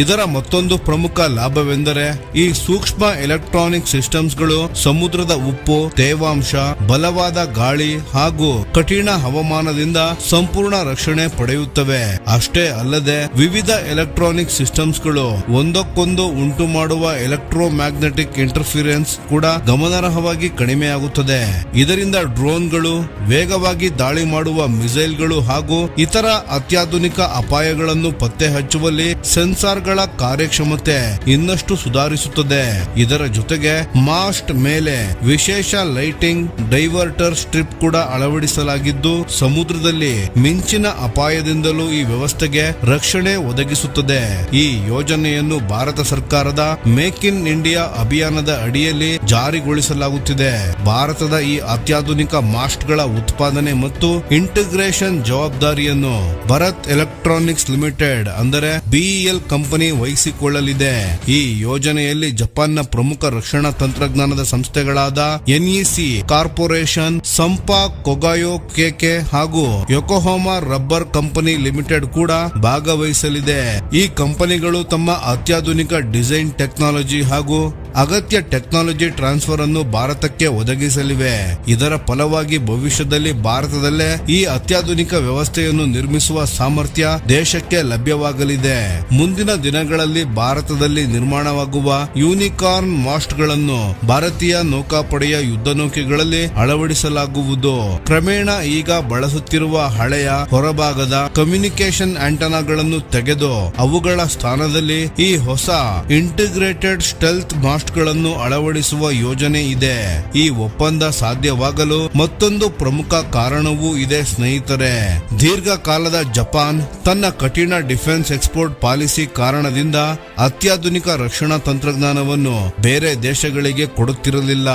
B: ಇದರ ಮತ್ತೊಂದು ಪ್ರಮುಖ ಲಾಭವೆಂದರೆ ಈ ಸೂಕ್ಷ್ಮ ಎಲೆಕ್ಟ್ರಾನಿಕ್ ಸಿಸ್ಟಮ್ಸ್ಗಳು ಸಮುದ್ರದ ಉಪ್ಪು, ತೇವಾಂಶ, ಬಲವಾದ ಗಾಳಿ ಹಾಗೂ ಕಠಿಣ ಹವಾಮಾನದಿಂದ ಸಂಪೂರ್ಣ ರಕ್ಷಣೆ ಪಡೆಯುತ್ತವೆ. ಅಷ್ಟೇ ಅಲ್ಲದೆ ವಿವಿಧ ಎಲೆಕ್ಟ್ರಾನಿಕ್ ಸಿಸ್ಟಮ್ಸ್ಗಳು ಒಂದಕ್ಕೊಂದು ಉಂಟು ಮಾಡುವ ಎಲೆಕ್ಟ್ರೋಮ್ಯಾಗ್ನೆಟಿಕ್ ಇಂಟರ್ಫಿರೆನ್ಸ್ ಕೂಡ ಗಮನಾರ್ಹವಾಗಿ ಕಡಿಮೆಯಾಗುತ್ತದೆ. ಇದರಿಂದ ಡ್ರೋನ್ಗಳು, ವೇಗವಾಗಿ ದಾಳಿ ಮಾಡುವ ಮಿಸೈಲ್ಗಳು ಹಾಗೂ ಇತರ ಅತ್ಯಾಧುನಿಕ ಅಪಾಯಗಳನ್ನು ಪತ್ತೆ ಹಚ್ಚುವಲ್ಲಿ ಸೆನ್ಸಾರ್ ಗಳ ಕಾರ್ಯಕ್ಷಮತೆ ಇನ್ನಷ್ಟು ಸುಧಾರಿಸುತ್ತದೆ. ಇದರ ಜೊತೆಗೆ ಮಾಸ್ಟ್ ಮೇಲೆ ವಿಶೇಷ ಲೈಟಿಂಗ್ ಡೈವರ್ಟರ್ ಸ್ಟ್ರಿಪ್ ಕೂಡ ಅಳವಡಿಸಲಾಗಿದ್ದು ಸಮುದ್ರದಲ್ಲಿ ಮಿಂಚಿನ ಅಪಾಯದಿಂದಲೂ ಈ ವ್ಯವಸ್ಥೆಗೆ ರಕ್ಷಣೆ ಒದಗಿಸುತ್ತದೆ. ಈ ಯೋಜನೆಯನ್ನು ಭಾರತ ಸರ್ಕಾರದ ಮೇಕ್ ಇನ್ ಇಂಡಿಯಾ ಅಭಿಯಾನದ ಅಡಿಯಲ್ಲಿ ಜಾರಿಗೊಳಿಸಲಾಗುತ್ತಿದೆ. ಭಾರತದ ಈ ಅತ್ಯಾಧುನಿಕ ಮಾಸ್ಟ್ ಗಳ ಉತ್ಪಾದನೆ ಮತ್ತು ಇಂಟಿಗ್ರೇಷನ್ ಜವಾಬ್ದಾರಿಯನ್ನು ಭಾರತ್ ಎಲೆಕ್ಟ್ರಾನಿಕ್ಸ್ ಲಿಮಿಟೆಡ್ ಅಂದರೆ BEL ಕಂಪನಿ ವಹಿಸಿಕೊಳ್ಳಲಿದೆ. ಈ ಯೋಜನೆಯಲ್ಲಿ ಜಪಾನ್ನ ಪ್ರಮುಖ ರಕ್ಷಣಾ ತಂತ್ರಜ್ಞಾನದ ಸಂಸ್ಥೆಗಳಾದ NEC ಕಾರ್ಪೊರೇಷನ್, ಸಂಪಾ ಕೊಗಾಯೋ KK ಹಾಗೂ ಯೋಕೋಹಾಮಾ ರಬ್ಬರ್ ಕಂಪನಿ ಲಿಮಿಟೆಡ್ ಕೂಡ ಭಾಗವಹಿಸಲಿದೆ. ಈ ಕಂಪನಿಗಳು ತಮ್ಮ ಅತ್ಯಾಧುನಿಕ ಡಿಸೈನ್ ಟೆಕ್ನಾಲಜಿ ಹಾಗೂ ಅಗತ್ಯ ಟೆಕ್ನಾಲಜಿ ಟ್ರಾನ್ಸ್ಫರ್ ಅನ್ನು ಭಾರತಕ್ಕೆ ಒದಗಿಸಲಿವೆ. ಇದರ ಫಲವಾಗಿ ಭವಿಷ್ಯದಲ್ಲಿ ಭಾರತದಲ್ಲೇ ಈ ಅತ್ಯಾಧುನಿಕ ವ್ಯವಸ್ಥೆಯನ್ನು ನಿರ್ಮಿಸುವ ಸಾಮರ್ಥ್ಯ ದೇಶಕ್ಕೆ ಲಭ್ಯವಾಗಲಿದೆ. ಮುಂದಿನ ದಿನಗಳಲ್ಲಿ ಭಾರತದಲ್ಲಿ ನಿರ್ಮಾಣವಾಗುವ ಯೂನಿಕಾರ್ನ್ ಮಾಸ್ಟ್ ಗಳನ್ನು ಭಾರತೀಯ ನೌಕಾಪಡೆಯ ಯುದ್ಧ ನೌಕೆಗಳಲ್ಲಿ ಅಳವಡಿಸಲಾಗುವುದು. ಕ್ರಮೇಣ ಈಗ ಬಳಸುತ್ತಿರುವ ಹಳೆಯ ಹೊರಭಾಗದ ಕಮ್ಯುನಿಕೇಶನ್ ಆಂಟನಾಗಳನ್ನು ತೆಗೆದು ಅವುಗಳ ಸ್ಥಾನದಲ್ಲಿ ಈ ಹೊಸ ಇಂಟಿಗ್ರೇಟೆಡ್ ಸ್ಟೆಲ್ತ್ ಮಾಸ್ಟ್ ಗಳನ್ನು ಅಳವಡಿಸುವ ಯೋಜನೆ ಇದೆ. ಈ ಒಪ್ಪಂದ ಸಾಧ್ಯವಾಗಲು ಮತ್ತೊಂದು ಪ್ರಮುಖ ಕಾರಣವೂ ಇದೆ ಸ್ನೇಹಿತರೆ. ದೀರ್ಘಕಾಲದ ಜಪಾನ್ ತನ್ನ ಕಠಿಣ ಡಿಫೆನ್ಸ್ ಎಕ್ಸ್ಪೋರ್ಟ್ ಪಾಲಿಸಿ ಕಾರಣದಿಂದ ಅತ್ಯಾಧುನಿಕ ರಕ್ಷಣಾ ತಂತ್ರಜ್ಞಾನವನ್ನು ಬೇರೆ ದೇಶಗಳಿಗೆ ಕೊಡುತ್ತಿರಲಿಲ್ಲ.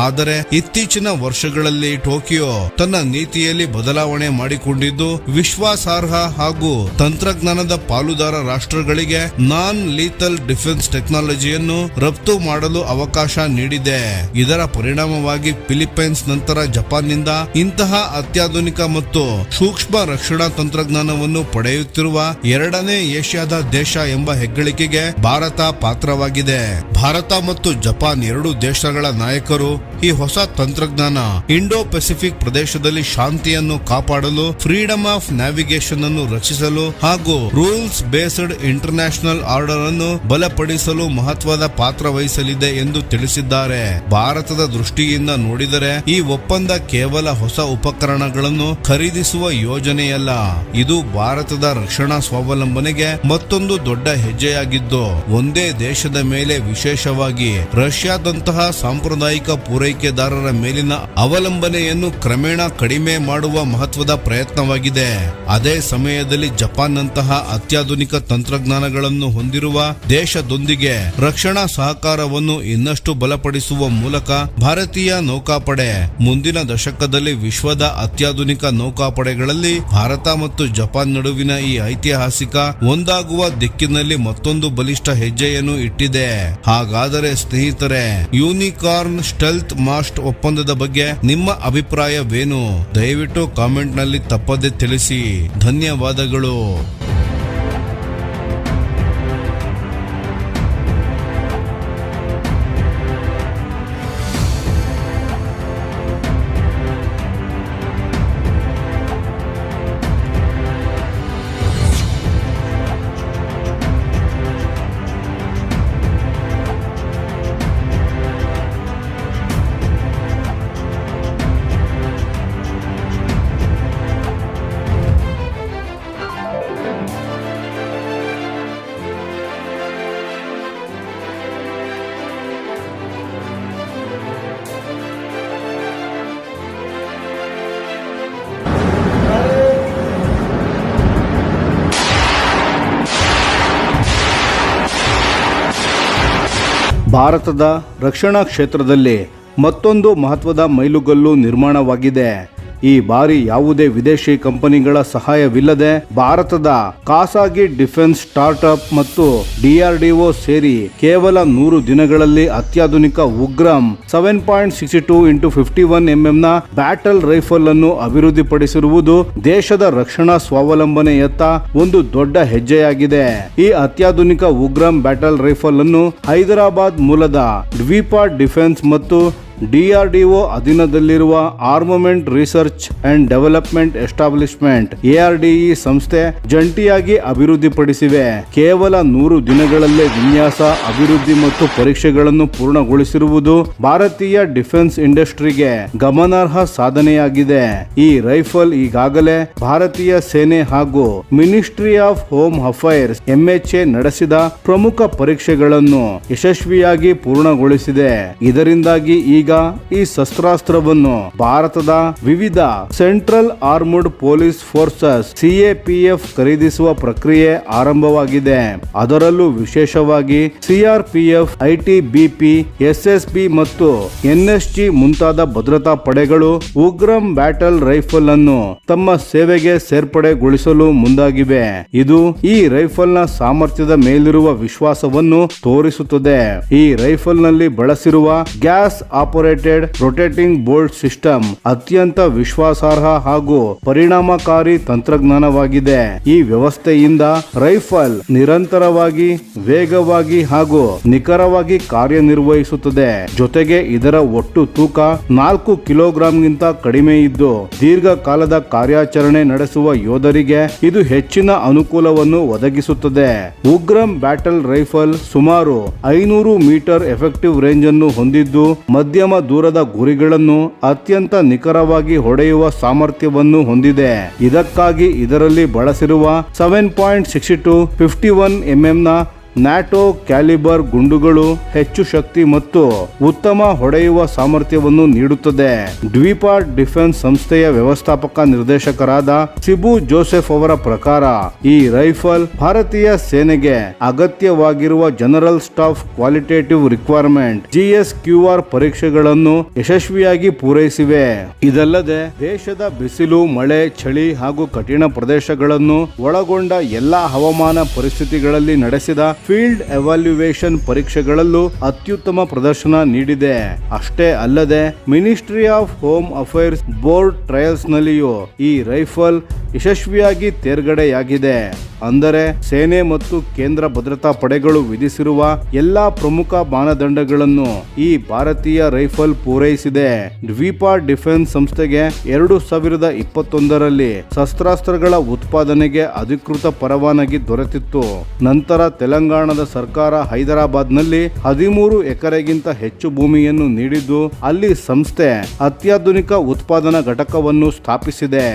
B: ಆದರೆ ಇತ್ತೀಚಿನ ವರ್ಷಗಳಲ್ಲಿ ಟೋಕಿಯೋ ತನ್ನ ನೀತಿಯಲ್ಲಿ ಬದಲಾವಣೆ ಮಾಡಿಕೊಂಡಿದ್ದು ವಿಶ್ವಾಸಾರ್ಹ ಹಾಗೂ ತಂತ್ರಜ್ಞಾನದ ಪಾಲುದಾರ ರಾಷ್ಟ್ರಗಳಿಗೆ ನಾನ್ ಲೀಥಲ್ ಡಿಫೆನ್ಸ್ ಟೆಕ್ನಾಲಜಿಯನ್ನು ರಫ್ತು ಮಾಡಲು ಅವಕಾಶ ನೀಡಿದೆ. ಇದರ ಪರಿಣಾಮವಾಗಿ ಫಿಲಿಪೈನ್ಸ್ ನಂತರ ಜಪಾನ್ನಿಂದ ಇಂತಹ ಅತ್ಯಾಧುನಿಕ ಮತ್ತು ಸೂಕ್ಷ್ಮ ರಕ್ಷಣಾ ತಂತ್ರಜ್ಞಾನವನ್ನು ಪಡೆಯುತ್ತಿರುವ ಎರಡನೇ ಏಷ್ಯಾದ ದೇಶ ಎಂಬ ಹೆಗ್ಗಳಿಕೆಗೆ ಭಾರತ ಪಾತ್ರವಾಗಿದೆ. ಭಾರತ ಮತ್ತು ಜಪಾನ್ ಎರಡೂ ದೇಶಗಳ ನಾಯಕರು ಈ ಹೊಸ ತಂತ್ರಜ್ಞಾನ ಇಂಡೋ ಪೆಸಿಫಿಕ್ ಪ್ರದೇಶದಲ್ಲಿ ಶಾಂತಿಯನ್ನು ಕಾಪಾಡಲು, ಫ್ರೀಡಮ್ ಆಫ್ ನ್ಯಾವಿಗೇಷನ್ ಅನ್ನು ರಕ್ಷಿಸಲು ಹಾಗೂ ರೂಲ್ಸ್ ಬೇಸ್ಡ್ ಇಂಟರ್ನ್ಯಾಷನಲ್ ಆರ್ಡರ್ ಅನ್ನು ಬಲಪಡಿಸಲು ಮಹತ್ವದ ಪಾತ್ರ ವಹಿಸಲಿದೆ ಎಂದು ತಿಳಿಸಿದ್ದಾರೆ. ಭಾರತದ ದೃಷ್ಟಿಯಿಂದ ನೋಡಿದರೆ ಈ ಒಪ್ಪಂದ ಕೇವಲ ಹೊಸ ಉಪಕರಣಗಳನ್ನು ಖರೀದಿಸುವ ಯೋಜನೆಯಲ್ಲ. ಇದು ಭಾರತದ ರಕ್ಷಣಾ ಸ್ವಾವಲಂಬನೆಗೆ ಮತ್ತೊಂದು ದೊಡ್ಡ ಹೆಜ್ಜೆಯಾಗಿದ್ದು ಒಂದೇ ದೇಶದ ಮೇಲೆ, ವಿಶೇಷವಾಗಿ ರಷ್ಯಾದಂತಹ ಸಾಂಪ್ರದಾಯಿಕ ಪೂರೈಕೆದಾರರ ಮೇಲಿನ ಅವಲಂಬನೆಯನ್ನು ಕ್ರಮೇಣ ಕಡಿಮೆ ಮಾಡುವ ಮಹತ್ವದ ಪ್ರಯತ್ನವಾಗಿದೆ. ಅದೇ ಸಮಯದಲ್ಲಿ ಜಪಾನ್ನಂತಹ ಅತ್ಯಾಧುನಿಕ ತಂತ್ರಜ್ಞಾನಗಳನ್ನು ಹೊಂದಿರುವ ದೇಶದೊಂದಿಗೆ ರಕ್ಷಣಾ ಸಹಕಾರ ಸಹಕಾರವನ್ನು ಇನ್ನಷ್ಟು ಬಲಪಡಿಸುವ ಮೂಲಕ ಭಾರತೀಯ ನೌಕಾಪಡೆ ಮುಂದಿನ ದಶಕದಲ್ಲಿ ವಿಶ್ವದ ಅತ್ಯಾಧುನಿಕ ನೌಕಾಪಡೆಗಳಲ್ಲಿ ಭಾರತ ಮತ್ತು ಜಪಾನ್ ನಡುವಿನ ಈ ಐತಿಹಾಸಿಕ ಒಂದಾಗುವ ದಿಕ್ಕಿನಲ್ಲಿ ಮತ್ತೊಂದು ಬಲಿಷ್ಠ ಹೆಜ್ಜೆಯನ್ನು ಇಟ್ಟಿದೆ. ಹಾಗಾದರೆ ಸ್ನೇಹಿತರೆ, ಯೂನಿಕಾರ್ನ್ ಸ್ಟೆಲ್ತ್ ಮಾಸ್ಟ್ ಒಪ್ಪಂದದ ಬಗ್ಗೆ ನಿಮ್ಮ ಅಭಿಪ್ರಾಯವೇನು? ದಯವಿಟ್ಟು ಕಾಮೆಂಟ್ ನಲ್ಲಿ ತಪ್ಪದೆ ತಿಳಿಸಿ. ಧನ್ಯವಾದಗಳು.
A: ಭಾರತದ ರಕ್ಷಣಾ ಕ್ಷೇತ್ರದಲ್ಲಿ ಮತ್ತೊಂದು ಮಹತ್ವದ ಮೈಲುಗಲ್ಲು ನಿರ್ಮಾಣವಾಗಿದೆ. ಈ ಬಾರಿ ಯಾವುದೇ ವಿದೇಶಿ ಕಂಪನಿಗಳ ಸಹಾಯವಿಲ್ಲದೆ ಭಾರತದ ಖಾಸಗಿ ಡಿಫೆನ್ಸ್ ಸ್ಟಾರ್ಟ್ಅಪ್ ಮತ್ತು DRDO ಸೇರಿ ಕೇವಲ 100 ದಿನಗಳಲ್ಲಿ ಅತ್ಯಾಧುನಿಕ ಉಗ್ರಂ 7.62 × 51 mm ನ ಬ್ಯಾಟಲ್ ರೈಫಲ್ ಅನ್ನು ಅಭಿವೃದ್ಧಿಪಡಿಸಿರುವುದು ದೇಶದ ರಕ್ಷಣಾ ಸ್ವಾವಲಂಬನೆಯತ್ತ ಒಂದು ದೊಡ್ಡ ಹೆಜ್ಜೆಯಾಗಿದೆ. ಈ ಅತ್ಯಾಧುನಿಕ ಉಗ್ರಂ ಬ್ಯಾಟಲ್ ರೈಫಲ್ ಅನ್ನು ಹೈದರಾಬಾದ್ ಮೂಲದ ದ್ವೀಪ ಡಿಫೆನ್ಸ್ ಮತ್ತು DRDO ಅಧೀನದಲ್ಲಿರುವ armament research and development establishment ARDE ಸಂಸ್ಥೆ ಜಂಟಿಯಾಗಿ ಅಭಿವೃದ್ಧಿಪಡಿಸಿವೆ. ಕೇವಲ 100 ದಿನಗಳಲ್ಲೇ ವಿನ್ಯಾಸ, ಅಭಿವೃದ್ಧಿ ಮತ್ತು ಪರೀಕ್ಷೆಗಳನ್ನು ಪೂರ್ಣಗೊಳಿಸಿರುವುದು ಭಾರತೀಯ ಡಿಫೆನ್ಸ್ ಇಂಡಸ್ಟ್ರಿಗೆ ಗಮನಾರ್ಹ ಸಾಧನೆಯಾಗಿದೆ. ಈ ರೈಫಲ್ ಈಗಾಗಲೇ ಭಾರತೀಯ ಸೇನೆ ಹಾಗೂ ministry of home affairs MHA ನಡೆಸಿದ ಪ್ರಮುಖ ಪರೀಕ್ಷೆಗಳನ್ನು ಯಶಸ್ವಿಯಾಗಿ ಪೂರ್ಣಗೊಳಿಸಿದೆ. ಇದರಿಂದಾಗಿ ಈಗ ಈ ಶಸ್ತ್ರಾಸ್ತ್ರವನ್ನು ಭಾರತದ ವಿವಿಧ central armed police forces CAPF ಖರೀದಿಸುವ ಪ್ರಕ್ರಿಯೆ ಆರಂಭವಾಗಿದೆ. ಅದರಲ್ಲೂ ವಿಶೇಷವಾಗಿ CRPF, ITBP, SSB ಮತ್ತು NSG ಮುಂತಾದ ಭದ್ರತಾ ಪಡೆಗಳು ಉಗ್ರಂ ಬ್ಯಾಟಲ್ ರೈಫಲ್ ಅನ್ನು ತಮ್ಮ ಸೇವೆಗೆ ಸೇರ್ಪಡೆಗೊಳಿಸಲು ಮುಂದಾಗಿವೆ. ಇದು ಈ ರೈಫಲ್ ನ ಸಾಮರ್ಥ್ಯದ ಮೇಲಿರುವ ವಿಶ್ವಾಸವನ್ನು ತೋರಿಸುತ್ತದೆ. ಈ ರೈಫಲ್ ನಲ್ಲಿ ಬಳಸಿರುವ gas operated rotating bolt system ಅತ್ಯಂತ ವಿಶ್ವಾಸಾರ್ಹ ಹಾಗೂ ಪರಿಣಾಮಕಾರಿ ತಂತ್ರಜ್ಞಾನವಾಗಿದೆ. ಈ ವ್ಯವಸ್ಥೆಯಿಂದ ರೈಫಲ್ ನಿರಂತರವಾಗಿ, ವೇಗವಾಗಿ ಹಾಗೂ ನಿಖರವಾಗಿ ಕಾರ್ಯನಿರ್ವಹಿಸುತ್ತದೆ. ಜೊತೆಗೆ ಇದರ ಒಟ್ಟು ತೂಕ 4 ಕಿಲೋಗ್ರಾಂಗಿಂತ ಕಡಿಮೆ ಇದ್ದು ದೀರ್ಘಕಾಲದ ಕಾರ್ಯಾಚರಣೆ ನಡೆಸುವ ಯೋಧರಿಗೆ ಇದು ಹೆಚ್ಚಿನ ಅನುಕೂಲವನ್ನು ಒದಗಿಸುತ್ತದೆ. ಉಗ್ರಂ ಬ್ಯಾಟಲ್ ರೈಫಲ್ ಸುಮಾರು 500 ಮೀಟರ್ ಎಫೆಕ್ಟಿವ್ ರೇಂಜ್ ಅನ್ನು ಹೊಂದಿದ್ದು ಮಧ್ಯಮ ದೂರದ ಗುರಿಗಳನ್ನು ಅತ್ಯಂತ ನಿಖರವಾಗಿ ಹೊಡೆಯುವ ಸಾಮರ್ಥ್ಯವನ್ನು ಹೊಂದಿದೆ. ಇದಕ್ಕಾಗಿ ಇದರಲ್ಲಿ ಬಳಸಿರುವ 7.62 51 mm ನ ನ್ಯಾಟೋ ಕ್ಯಾಲಿಬರ್ ಗುಂಡುಗಳು ಹೆಚ್ಚು ಶಕ್ತಿ ಮತ್ತು ಉತ್ತಮ ಹೊಡೆಯುವ ಸಾಮರ್ಥ್ಯವನ್ನು ನೀಡುತ್ತದೆ. ದ್ವೀಪ ಡಿಫೆನ್ಸ್ ಸಂಸ್ಥೆಯ ವ್ಯವಸ್ಥಾಪಕ ನಿರ್ದೇಶಕರಾದ ಸಿಬು ಜೋಸೆಫ್ ಅವರ ಪ್ರಕಾರ ಈ ರೈಫಲ್ ಭಾರತೀಯ ಸೇನೆಗೆ ಅಗತ್ಯವಾಗಿರುವ general staff qualitative requirement GSQR ಪರೀಕ್ಷೆಗಳನ್ನು ಯಶಸ್ವಿಯಾಗಿ ಪೂರೈಸಿವೆ. ಇದಲ್ಲದೆ ದೇಶದ ಬಿಸಿಲು, ಮಳೆ, ಚಳಿ ಹಾಗೂ ಕಠಿಣ ಪ್ರದೇಶಗಳನ್ನು ಒಳಗೊಂಡ ಎಲ್ಲಾ ಹವಾಮಾನ ಪರಿಸ್ಥಿತಿಗಳಲ್ಲಿ ನಡೆಸಿದ ಫೀಲ್ಡ್ ಎವಾಲ್ಯುವೇಷನ್ ಪರೀಕ್ಷೆಗಳಲ್ಲೂ ಅತ್ಯುತ್ತಮ ಪ್ರದರ್ಶನ ನೀಡಿದೆ. ಅಷ್ಟೇ ಅಲ್ಲದೆ ministry of home affairs board trials ನಲ್ಲಿಯೂ ಈ ರೈಫಲ್ ಯಶಸ್ವಿಯಾಗಿ ತೇರ್ಗಡೆಯಾಗಿದೆ. ಅಂದರೆ ಸೇನೆ ಮತ್ತು ಕೇಂದ್ರ ಭದ್ರತಾ ಪಡೆಗಳು ವಿಧಿಸಿರುವ ಎಲ್ಲಾ ಪ್ರಮುಖ ಮಾನದಂಡಗಳನ್ನು ಈ ಭಾರತೀಯ ರೈಫಲ್ ಪೂರೈಸಿದೆ. ದ್ವೀಪ ಡಿಫೆನ್ಸ್ ಸಂಸ್ಥೆಗೆ 2021ರಲ್ಲಿ ಶಸ್ತ್ರಾಸ್ತ್ರಗಳ ಉತ್ಪಾದನೆಗೆ ಅಧಿಕೃತ ಪರವಾನಗಿ ದೊರೆತಿತ್ತು. ನಂತರ ತೆಲಂಗಾಣದ ಸರ್ಕಾರ ಹೈದರಾಬಾದ್ನಲ್ಲಿ 13 ಎಕರೆಗಿಂತ ಹೆಚ್ಚು ಭೂಮಿಯನ್ನು ನೀಡಿದ್ದು ಅಲ್ಲಿ ಸಂಸ್ಥೆ ಅತ್ಯಾಧುನಿಕ ಉತ್ಪಾದನಾ ಘಟಕವನ್ನು ಸ್ಥಾಪಿಸಿದೆ.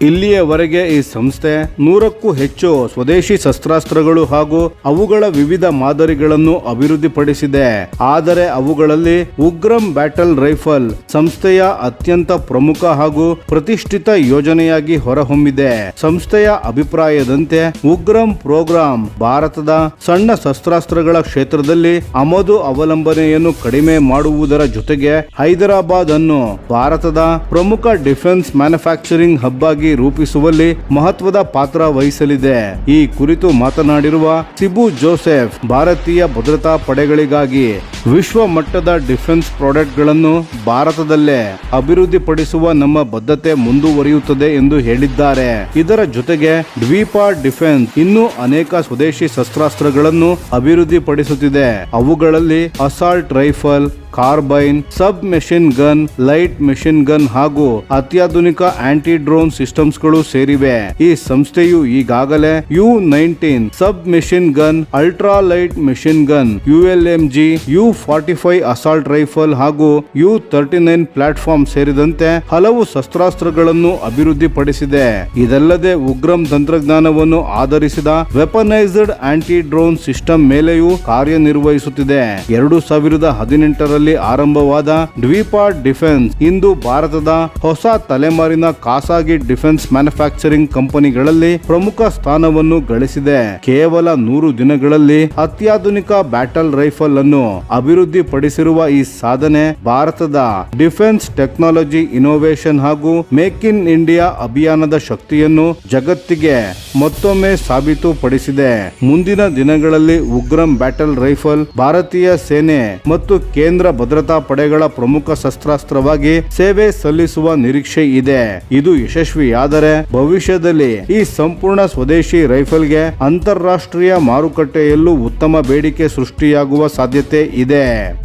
A: ಇಲ್ಲಿಯವರೆಗೆ ಈ ಸಂಸ್ಥೆ 100ಕ್ಕೂ ಹೆಚ್ಚು ಸ್ವದೇಶಿ ಶಸ್ತ್ರಾಸ್ತ್ರಗಳು ಹಾಗೂ ಅವುಗಳ ವಿವಿಧ ಮಾದರಿಗಳನ್ನು ಅಭಿವೃದ್ಧಿಪಡಿಸಿದೆ. ಆದರೆ ಅವುಗಳಲ್ಲಿ ಉಗ್ರಂ ಬ್ಯಾಟಲ್ ರೈಫಲ್ ಸಂಸ್ಥೆಯ ಅತ್ಯಂತ ಪ್ರಮುಖ ಹಾಗೂ ಪ್ರತಿಷ್ಠಿತ ಯೋಜನೆಯಾಗಿ ಹೊರಹೊಮ್ಮಿದೆ. ಸಂಸ್ಥೆಯ ಅಭಿಪ್ರಾಯದಂತೆ ಉಗ್ರಂ ಪ್ರೋಗ್ರಾಂ ಭಾರತದ ಸಣ್ಣ ಶಸ್ತ್ರಾಸ್ತ್ರಗಳ ಕ್ಷೇತ್ರದಲ್ಲಿ ಆಮದು ಅವಲಂಬನೆಯನ್ನು ಕಡಿಮೆ ಮಾಡುವುದರ ಜೊತೆಗೆ ಹೈದರಾಬಾದ್ ಅನ್ನು ಭಾರತದ ಪ್ರಮುಖ ಡಿಫೆನ್ಸ್ ಮ್ಯಾನುಫ್ಯಾಕ್ಚರಿಂಗ್ ಹಬ್ ಆಗಿ ರೂಪಿಸುವಲ್ಲಿ ಮಹತ್ವದ ಪಾತ್ರ ವಹಿಸಲಿದೆ. ಈ ಕುರಿತು ಮಾತನಾಡಿರುವ ಸಿಬು ಜೋಸೆಫ್, ಭಾರತೀಯ ಭದ್ರತಾ ಪಡೆಗಳಿಗಾಗಿ ವಿಶ್ವ ಮಟ್ಟದ ಡಿಫೆನ್ಸ್ ಪ್ರಾಡಕ್ಟ್ಗಳನ್ನು ಭಾರತದಲ್ಲೇ ಅಭಿವೃದ್ಧಿಪಡಿಸುವ ನಮ್ಮ ಬದ್ಧತೆ ಮುಂದುವರಿಯುತ್ತದೆ ಎಂದು ಹೇಳಿದ್ದಾರೆ. ಇದರ ಜೊತೆಗೆ ದ್ವೀಪ ಡಿಫೆನ್ಸ್ ಇನ್ನೂ ಅನೇಕ ಸ್ವದೇಶಿ ಶಸ್ತ್ರಾಸ್ತ್ರಗಳನ್ನು ಅಭಿವೃದ್ಧಿಪಡಿಸುತ್ತಿದೆ. ಅವುಗಳಲ್ಲಿ assault rifle, carbine, sub machine gun, light machine gun ಹಾಗೂ ಅತ್ಯಾಧುನಿಕ ಆಂಟಿ ಡ್ರೋನ್ ಸಿಸ್ಟಮ್ಸ್ಗಳು ಸೇರಿವೆ. ಈ ಸಂಸ್ಥೆಯು ಈಗಾಗಲೇ U-19 sub machine gun, ultra light machine gun, ULMG, U-45 assault rifle ಹಾಗೂ U-39 ಪ್ಲಾಟ್ಫಾರ್ಮ್ ಸೇರಿದಂತೆ ಹಲವು ಶಸ್ತ್ರಾಸ್ತ್ರಗಳನ್ನು ಅಭಿವೃದ್ಧಿಪಡಿಸಿದೆ. ಇದಲ್ಲದೆ ಉಗ್ರಂ ತಂತ್ರಜ್ಞಾನವನ್ನು ಆಧರಿಸಿದ ವೆಪನೈಸ್ಡ್ ಆಂಟಿ ಡ್ರೋನ್ ಸಿಸ್ಟಮ್ ಮೇಲೆಯೂ ಕಾರ್ಯನಿರ್ವಹಿಸುತ್ತಿದೆ. 2018 ಆರಂಭವಾದ ದ್ವೀಪ ಡಿಫೆನ್ಸ್ ಇಂದು ಭಾರತದ ಹೊಸ ತಲೆಮಾರಿನ ಖಾಸಗಿ ಡಿಫೆನ್ಸ್ ಮ್ಯಾನುಫ್ಯಾಕ್ಚರಿಂಗ್ ಕಂಪನಿಗಳಲ್ಲಿ ಪ್ರಮುಖ ಸ್ಥಾನವನ್ನು ಗಳಿಸಿದೆ. ಕೇವಲ 100 ದಿನಗಳಲ್ಲಿ ಅತ್ಯಾಧುನಿಕ ಬ್ಯಾಟಲ್ ರೈಫಲ್ ಅನ್ನು ಅಭಿವೃದ್ಧಿಪಡಿಸಿರುವ ಈ ಸಾಧನೆ ಭಾರತದ ಡಿಫೆನ್ಸ್ ಟೆಕ್ನಾಲಜಿ ಇನೋವೇಷನ್ ಹಾಗೂ ಮೇಕ್ ಇನ್ ಇಂಡಿಯಾ ಅಭಿಯಾನದ ಶಕ್ತಿಯನ್ನು ಜಗತ್ತಿಗೆ ಮತ್ತೊಮ್ಮೆ ಸಾಬೀತುಪಡಿಸಿದೆ. ಮುಂದಿನ ದಿನಗಳಲ್ಲಿ ಉಗ್ರಂ ಬ್ಯಾಟಲ್ ರೈಫಲ್ ಭಾರತೀಯ ಸೇನೆ ಮತ್ತು ಕೇಂದ್ರ ಭದ್ರತಾ ಪಡೆಗಳ ಪ್ರಮುಖ ಶಸ್ತ್ರಾಸ್ತ್ರವಾಗಿ ಸೇವೆ ಸಲ್ಲಿಸುವ ನಿರೀಕ್ಷೆ ಇದೆ. ಇದು ಯಶಸ್ವಿಯಾದರೆ ಭವಿಷ್ಯದಲ್ಲಿ ಈ ಸಂಪೂರ್ಣ ಸ್ವದೇಶಿ ರೈಫಲ್ಗೆ ಅಂತಾರಾಷ್ಟ್ರೀಯ ಮಾರುಕಟ್ಟೆಯಲ್ಲೂ ಉತ್ತಮ ಬೇಡಿಕೆ ಸೃಷ್ಟಿಯಾಗುವ ಸಾಧ್ಯತೆ ಇದೆ.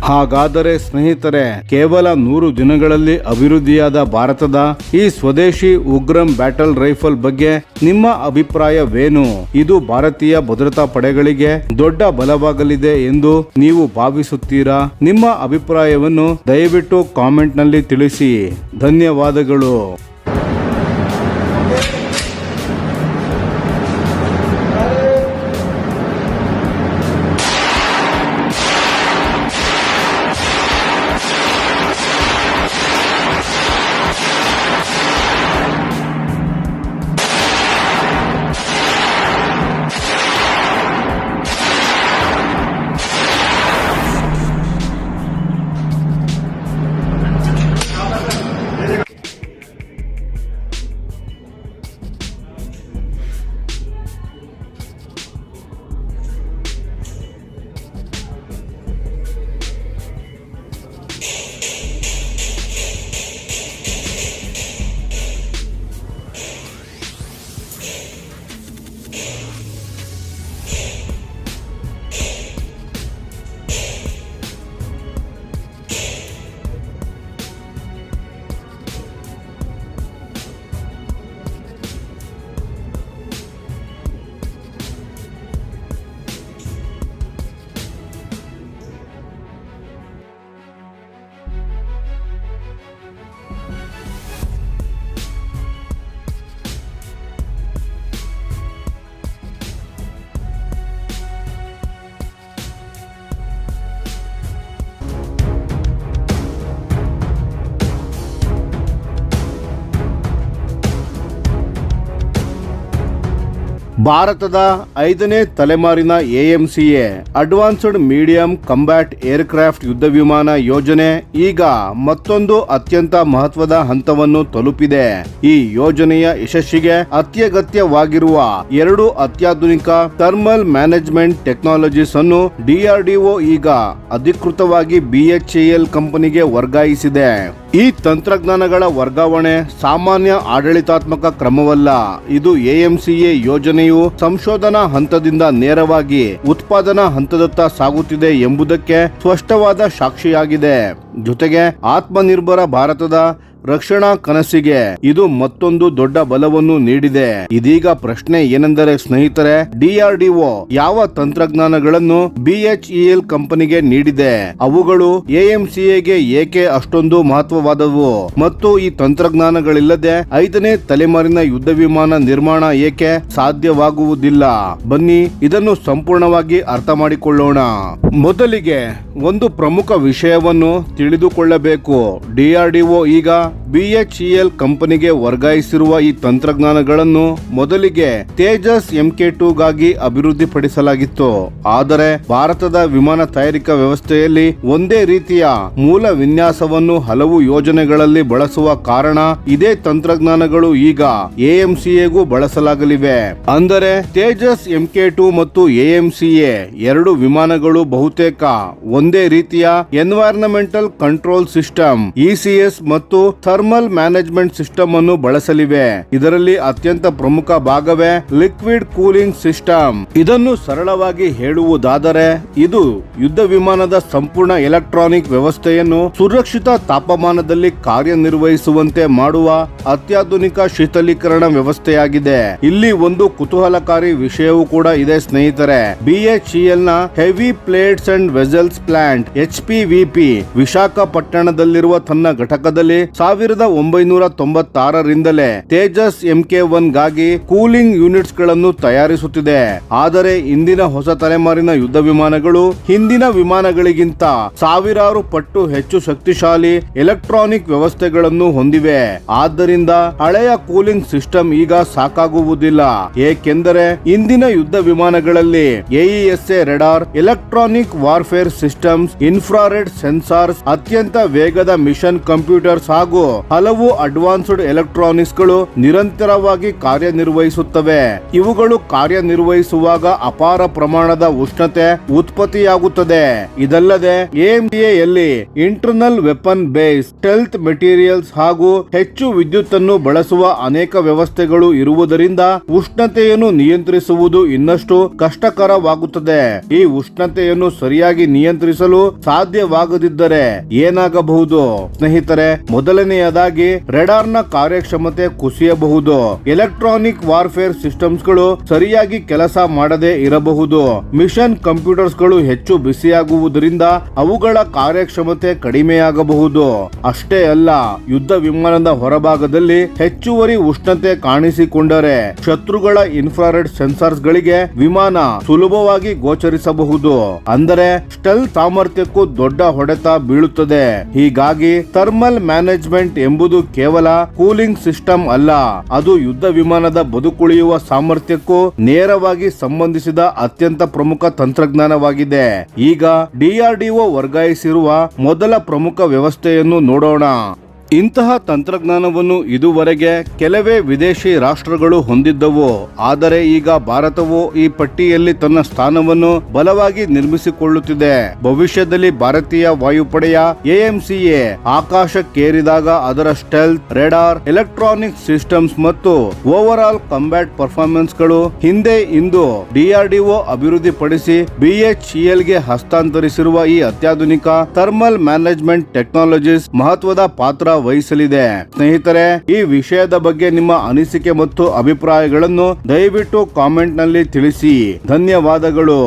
A: ಹಾಗಾದರೆ ಸ್ನೇಹಿತರೆ, ಕೇವಲ 100 ದಿನಗಳಲ್ಲಿ ಅಭಿವೃದ್ಧಿಯಾದ ಭಾರತದ ಈ ಸ್ವದೇಶಿ ಉಗ್ರಂ ಬ್ಯಾಟಲ್ ರೈಫಲ್ ಬಗ್ಗೆ ನಿಮ್ಮ ಅಭಿಪ್ರಾಯವೇನು? ಇದು ಭಾರತೀಯ ಭದ್ರತಾ ಪಡೆಗಳಿಗೆ ದೊಡ್ಡ ಬಲವಾಗಲಿದೆ ಎಂದು ನೀವು ಭಾವಿಸುತ್ತೀರಾ? ನಿಮ್ಮ ಅಭಿಪ್ರಾಯವನ್ನು ದಯವಿಟ್ಟು ಕಾಮೆಂಟ್ ನಲ್ಲಿ ತಿಳಿಸಿ. ಧನ್ಯವಾದಗಳು. ಭಾರತದ 5ನೇ ತಲೆಮಾರಿನ AMCA advanced medium combat aircraft ಯುದ್ಧ ವಿಮಾನ ಯೋಜನೆ ಈಗ ಮತ್ತೊಂದು ಅತ್ಯಂತ ಮಹತ್ವದ ಹಂತವನ್ನು ತಲುಪಿದೆ. ಈ ಯೋಜನೆಯ ಯಶಸ್ಸಿಗೆ ಅತ್ಯಗತ್ಯವಾಗಿರುವ 2 ಅತ್ಯಾಧುನಿಕ ಥರ್ಮಲ್ ಮ್ಯಾನೇಜ್ಮೆಂಟ್ ಟೆಕ್ನಾಲಜೀಸ್ ಅನ್ನು DRDO ಈಗ ಅಧಿಕೃತವಾಗಿ BHEL ಕಂಪನಿಗೆ ವರ್ಗಾಯಿಸಿದೆ. ಈ ತಂತ್ರಜ್ಞಾನಗಳ ವರ್ಗಾವಣೆ ಸಾಮಾನ್ಯ ಆಡಳಿತಾತ್ಮಕ ಕ್ರಮವಲ್ಲ. ಇದು AMCA ಯೋಜನೆಯು ಸಂಶೋಧನಾ ಹಂತದಿಂದ ನೇರವಾಗಿ ಉತ್ಪಾದನಾ ಹಂತದತ್ತ ಸಾಗುತ್ತಿದೆ ಎಂಬುದಕ್ಕೆ ಸ್ಪಷ್ಟವಾದ ಸಾಕ್ಷಿಯಾಗಿದೆ. ಜೊತೆಗೆ ಆತ್ಮನಿರ್ಭರ ಭಾರತದ ರಕ್ಷಣಾ ಕನಸಿಗೆ ಇದು ಮತ್ತೊಂದು ದೊಡ್ಡ ಬಲವನ್ನು ನೀಡಿದೆ. ಇದೀಗ ಪ್ರಶ್ನೆ ಏನೆಂದರೆ ಸ್ನೇಹಿತರೆ, DRDO ಯಾವ ತಂತ್ರಜ್ಞಾನಗಳನ್ನು BHEL ಕಂಪನಿಗೆ ನೀಡಿದೆ? ಅವುಗಳು AMCAಗೆ ಏಕೆ ಅಷ್ಟೊಂದು ಮಹತ್ವವಾದವು ಮತ್ತು ಈ ತಂತ್ರಜ್ಞಾನಗಳಿಲ್ಲದೆ 5ನೇ ತಲೆಮಾರಿನ ಯುದ್ಧ ವಿಮಾನ ನಿರ್ಮಾಣ ಏಕೆ ಸಾಧ್ಯವಾಗುವುದಿಲ್ಲ? ಬನ್ನಿ ಇದನ್ನು ಸಂಪೂರ್ಣವಾಗಿ ಅರ್ಥ ಮಾಡಿಕೊಳ್ಳೋಣ. ಮೊದಲಿಗೆ ಒಂದು ಪ್ರಮುಖ ವಿಷಯವನ್ನು ತಿಳಿದುಕೊಳ್ಳಬೇಕು. DRDO ಈಗ BHEL ಕಂಪನಿಗೆ ವರ್ಗಾಯಿಸಿರುವ ಈ ತಂತ್ರಜ್ಞಾನಗಳನ್ನು ಮೊದಲಿಗೆ ತೇಜಸ್ MK2 ಗಾಗಿ ಅಭಿವೃದ್ಧಿಪಡಿಸಲಾಗಿತ್ತು. ಆದರೆ ಭಾರತದ ವಿಮಾನ ತಯಾರಿಕಾ ವ್ಯವಸ್ಥೆಯಲ್ಲಿ ಒಂದೇ ರೀತಿಯ ಮೂಲ ವಿನ್ಯಾಸವನ್ನು ಹಲವು ಯೋಜನೆಗಳಲ್ಲಿ ಬಳಸುವ ಕಾರಣ ಇದೇ ತಂತ್ರಜ್ಞಾನಗಳು ಈಗ AMCAಗೂ ಬಳಸಲಾಗಲಿವೆ. ಅಂದರೆ ತೇಜಸ್ MK2 ಮತ್ತು AMCA ಎರಡು ವಿಮಾನಗಳು ಬಹುತೇಕ ಒಂದೇ ರೀತಿಯ ಎನ್ವೈರನ್ಮೆಂಟಲ್ ಕಂಟ್ರೋಲ್ ಸಿಸ್ಟಮ್ ECS ಮತ್ತು ಥರ್ಮಲ್ ಮ್ಯಾನೇಜ್ಮೆಂಟ್ ಸಿಸ್ಟಮ್ ಅನ್ನು ಬಳಸಲಿವೆ. ಇದರಲ್ಲಿ ಅತ್ಯಂತ ಪ್ರಮುಖ ಭಾಗವೇ ಲಿಕ್ವಿಡ್ ಕೂಲಿಂಗ್ ಸಿಸ್ಟಮ್. ಇದನ್ನು ಸರಳವಾಗಿ ಹೇಳುವುದಾದರೆ ಇದು ಯುದ್ಧ ವಿಮಾನದ ಸಂಪೂರ್ಣ ಎಲೆಕ್ಟ್ರಾನಿಕ್ ವ್ಯವಸ್ಥೆಯನ್ನು ಸುರಕ್ಷಿತ ತಾಪಮಾನದಲ್ಲಿ ಕಾರ್ಯನಿರ್ವಹಿಸುವಂತೆ ಮಾಡುವ ಅತ್ಯಾಧುನಿಕ ಶೀತಲೀಕರಣ ವ್ಯವಸ್ಥೆಯಾಗಿದೆ. ಇಲ್ಲಿ ಒಂದು ಕುತೂಹಲಕಾರಿ ವಿಷಯವೂ ಕೂಡ ಇದೆ ಸ್ನೇಹಿತರೆ. BHEL ನ heavy plates and vessels plant HPVP ವಿಶಾಖಪಟ್ಟಣದಲ್ಲಿರುವ ತನ್ನ ಘಟಕದಲ್ಲಿ 1996ರಿಂದಲೇ ತೇಜಸ್ MK1 ಗಾಗಿ ಕೂಲಿಂಗ್ ಯೂನಿಟ್ಸ್ ಗಳನ್ನು ತಯಾರಿಸುತ್ತಿದೆ. ಆದರೆ ಇಂದಿನ ಹೊಸ ತಲೆಮಾರಿನ ಯುದ್ಧ ವಿಮಾನಗಳು ಹಿಂದಿನ ವಿಮಾನಗಳಿಗಿಂತ ಸಾವಿರಾರು ಪಟ್ಟು ಹೆಚ್ಚು ಶಕ್ತಿಶಾಲಿ ಎಲೆಕ್ಟ್ರಾನಿಕ್ ವ್ಯವಸ್ಥೆಗಳನ್ನು ಹೊಂದಿವೆ. ಆದ್ದರಿಂದ ಹಳೆಯ ಕೂಲಿಂಗ್ ಸಿಸ್ಟಮ್ ಈಗ ಸಾಕಾಗುವುದಿಲ್ಲ. ಏಕೆಂದರೆ ಇಂದಿನ ಯುದ್ಧ ವಿಮಾನಗಳಲ್ಲಿ AESA radar, electronic warfare systems, infrared sensors, ಅತ್ಯಂತ ವೇಗದ ಮಿಷನ್ ಕಂಪ್ಯೂಟರ್ಸ್ ಹಾಗೂ ಹಲವು ಅಡ್ವಾನ್ಸ್ಡ್ ಎಲೆಕ್ಟ್ರಾನಿಕ್ಸ್ ಗಳು ನಿರಂತರವಾಗಿ ಕಾರ್ಯನಿರ್ವಹಿಸುತ್ತವೆ. ಇವುಗಳು ಕಾರ್ಯನಿರ್ವಹಿಸುವಾಗ ಅಪಾರ ಪ್ರಮಾಣದ ಉಷ್ಣತೆ ಉತ್ಪತ್ತಿಯಾಗುತ್ತದೆ. ಇದಲ್ಲದೆ AMCA ಯಲ್ಲಿ internal weapon base, stealth materials ಹಾಗೂ ಹೆಚ್ಚು ವಿದ್ಯುತ್ ಅನ್ನು ಬಳಸುವ ಅನೇಕ ವ್ಯವಸ್ಥೆಗಳು ಇರುವುದರಿಂದ ಉಷ್ಣತೆಯನ್ನು ನಿಯಂತ್ರಿಸುವುದು ಇನ್ನಷ್ಟು ಕಷ್ಟಕರವಾಗುತ್ತದೆ. ಈ ಉಷ್ಣತೆಯನ್ನು ಸರಿಯಾಗಿ ನಿಯಂತ್ರಿಸಲು ಸಾಧ್ಯವಾಗದಿದ್ದರೆ ಏನಾಗಬಹುದು ಸ್ನೇಹಿತರೆ? ಮೊದಲನೆಯದಾಗಿ ರೆಡಾರ್ ನ ಕಾರ್ಯಕ್ಷಮತೆ ಕುಸಿಯಬಹುದು. ಎಲೆಕ್ಟ್ರಾನಿಕ್ ವಾರ್ಫೇರ್ ಸಿಸ್ಟಮ್ಸ್ ಗಳು ಸರಿಯಾಗಿ ಕೆಲಸ ಮಾಡದೇ ಇರಬಹುದು. ಮಿಷನ್ ಕಂಪ್ಯೂಟರ್ಸ್ ಗಳು ಹೆಚ್ಚು ಬಿಸಿಯಾಗುವುದರಿಂದ ಅವುಗಳ ಕಾರ್ಯಕ್ಷಮತೆ ಕಡಿಮೆಯಾಗಬಹುದು. ಅಷ್ಟೇ ಅಲ್ಲ, ಯುದ್ಧ ವಿಮಾನದ ಹೊರಭಾಗದಲ್ಲಿ ಹೆಚ್ಚುವರಿ ಉಷ್ಣತೆ ಕಾಣಿಸಿಕೊಂಡರೆ ಶತ್ರುಗಳ ಇನ್ಫ್ರಾರೆಡ್ ಸೆನ್ಸಾರ್ಸ್ ಗಳಿಗೆ ವಿಮಾನ ಸುಲಭವಾಗಿ ಗೋಚರಿಸಬಹುದು. ಅಂದರೆ ಸ್ಟೆಲ್ತ್ ಸಾಮರ್ಥ್ಯಕ್ಕೂ ದೊಡ್ಡ ಹೊಡೆತ ಬೀಳುತ್ತದೆ. ಹೀಗಾಗಿ ಥರ್ಮಲ್ ಮ್ಯಾನೇಜ್ಮೆಂಟ್ ಎಂಬುದು ಕೇವಲ ಕೂಲಿಂಗ್ ಸಿಸ್ಟಮ್ ಅಲ್ಲ, ಅದು ಯುದ್ಧ ವಿಮಾನದ ಬದುಕುಳಿಯುವ ಸಾಮರ್ಥ್ಯಕ್ಕೂ ನೇರವಾಗಿ ಸಂಬಂಧಿಸಿದ ಅತ್ಯಂತ ಪ್ರಮುಖ ತಂತ್ರಜ್ಞಾನವಾಗಿದೆ. ಈಗ DRDO ವರ್ಗಾಯಿಸಿರುವ ಮೊದಲ ಪ್ರಮುಖ ವ್ಯವಸ್ಥೆಯನ್ನು ನೋಡೋಣ. ಇಂತಹ ತಂತ್ರಜ್ಞಾನವನ್ನು ಇದುವರೆಗೆ ಕೆಲವೇ ವಿದೇಶಿ ರಾಷ್ಟ್ರಗಳು ಹೊಂದಿದ್ದವು. ಆದರೆ ಈಗ ಭಾರತವು ಈ ಪಟ್ಟಿಯಲ್ಲಿ ತನ್ನ ಸ್ಥಾನವನ್ನು ಬಲವಾಗಿ ನಿರ್ಮಿಸಿಕೊಳ್ಳುತ್ತಿದೆ. ಭವಿಷ್ಯದಲ್ಲಿ ಭಾರತೀಯ ವಾಯುಪಡೆಯ AMCA ಆಕಾಶಕ್ಕೇರಿದಾಗ ಅದರ ಸ್ಟೆಲ್ತ್, ರೆಡಾರ್, ಎಲೆಕ್ಟ್ರಾನಿಕ್ ಸಿಸ್ಟಮ್ಸ್ ಮತ್ತು ಓವರ್ ಆಲ್ ಕಾಂಬ್ಯಾಟ್ ಪರ್ಫಾರ್ಮೆನ್ಸ್ ಗಳು ಹಿಂದೆ ಇಂದು DRDO ಅಭಿವೃದ್ಧಿಪಡಿಸಿ BHEL ಗೆ ಹಸ್ತಾಂತರಿಸಿರುವ ಈ ಅತ್ಯಾಧುನಿಕ ಥರ್ಮಲ್ ಮ್ಯಾನೇಜ್ಮೆಂಟ್ ಟೆಕ್ನಾಲಜೀಸ್ ಮಹತ್ವದ ಪಾತ್ರ ವಹಿಸಲಿದೆ. ಸ್ನೇಹಿತರೆ, ಈ ವಿಷಯದ ಬಗ್ಗೆ ನಿಮ್ಮ ಅನಿಸಿಕೆ ಮತ್ತು ಅಭಿಪ್ರಾಯಗಳನ್ನು ದಯವಿಟ್ಟು ಕಾಮೆಂಟ್ ನಲ್ಲಿ ತಿಳಿಸಿ. ಧನ್ಯವಾದಗಳು.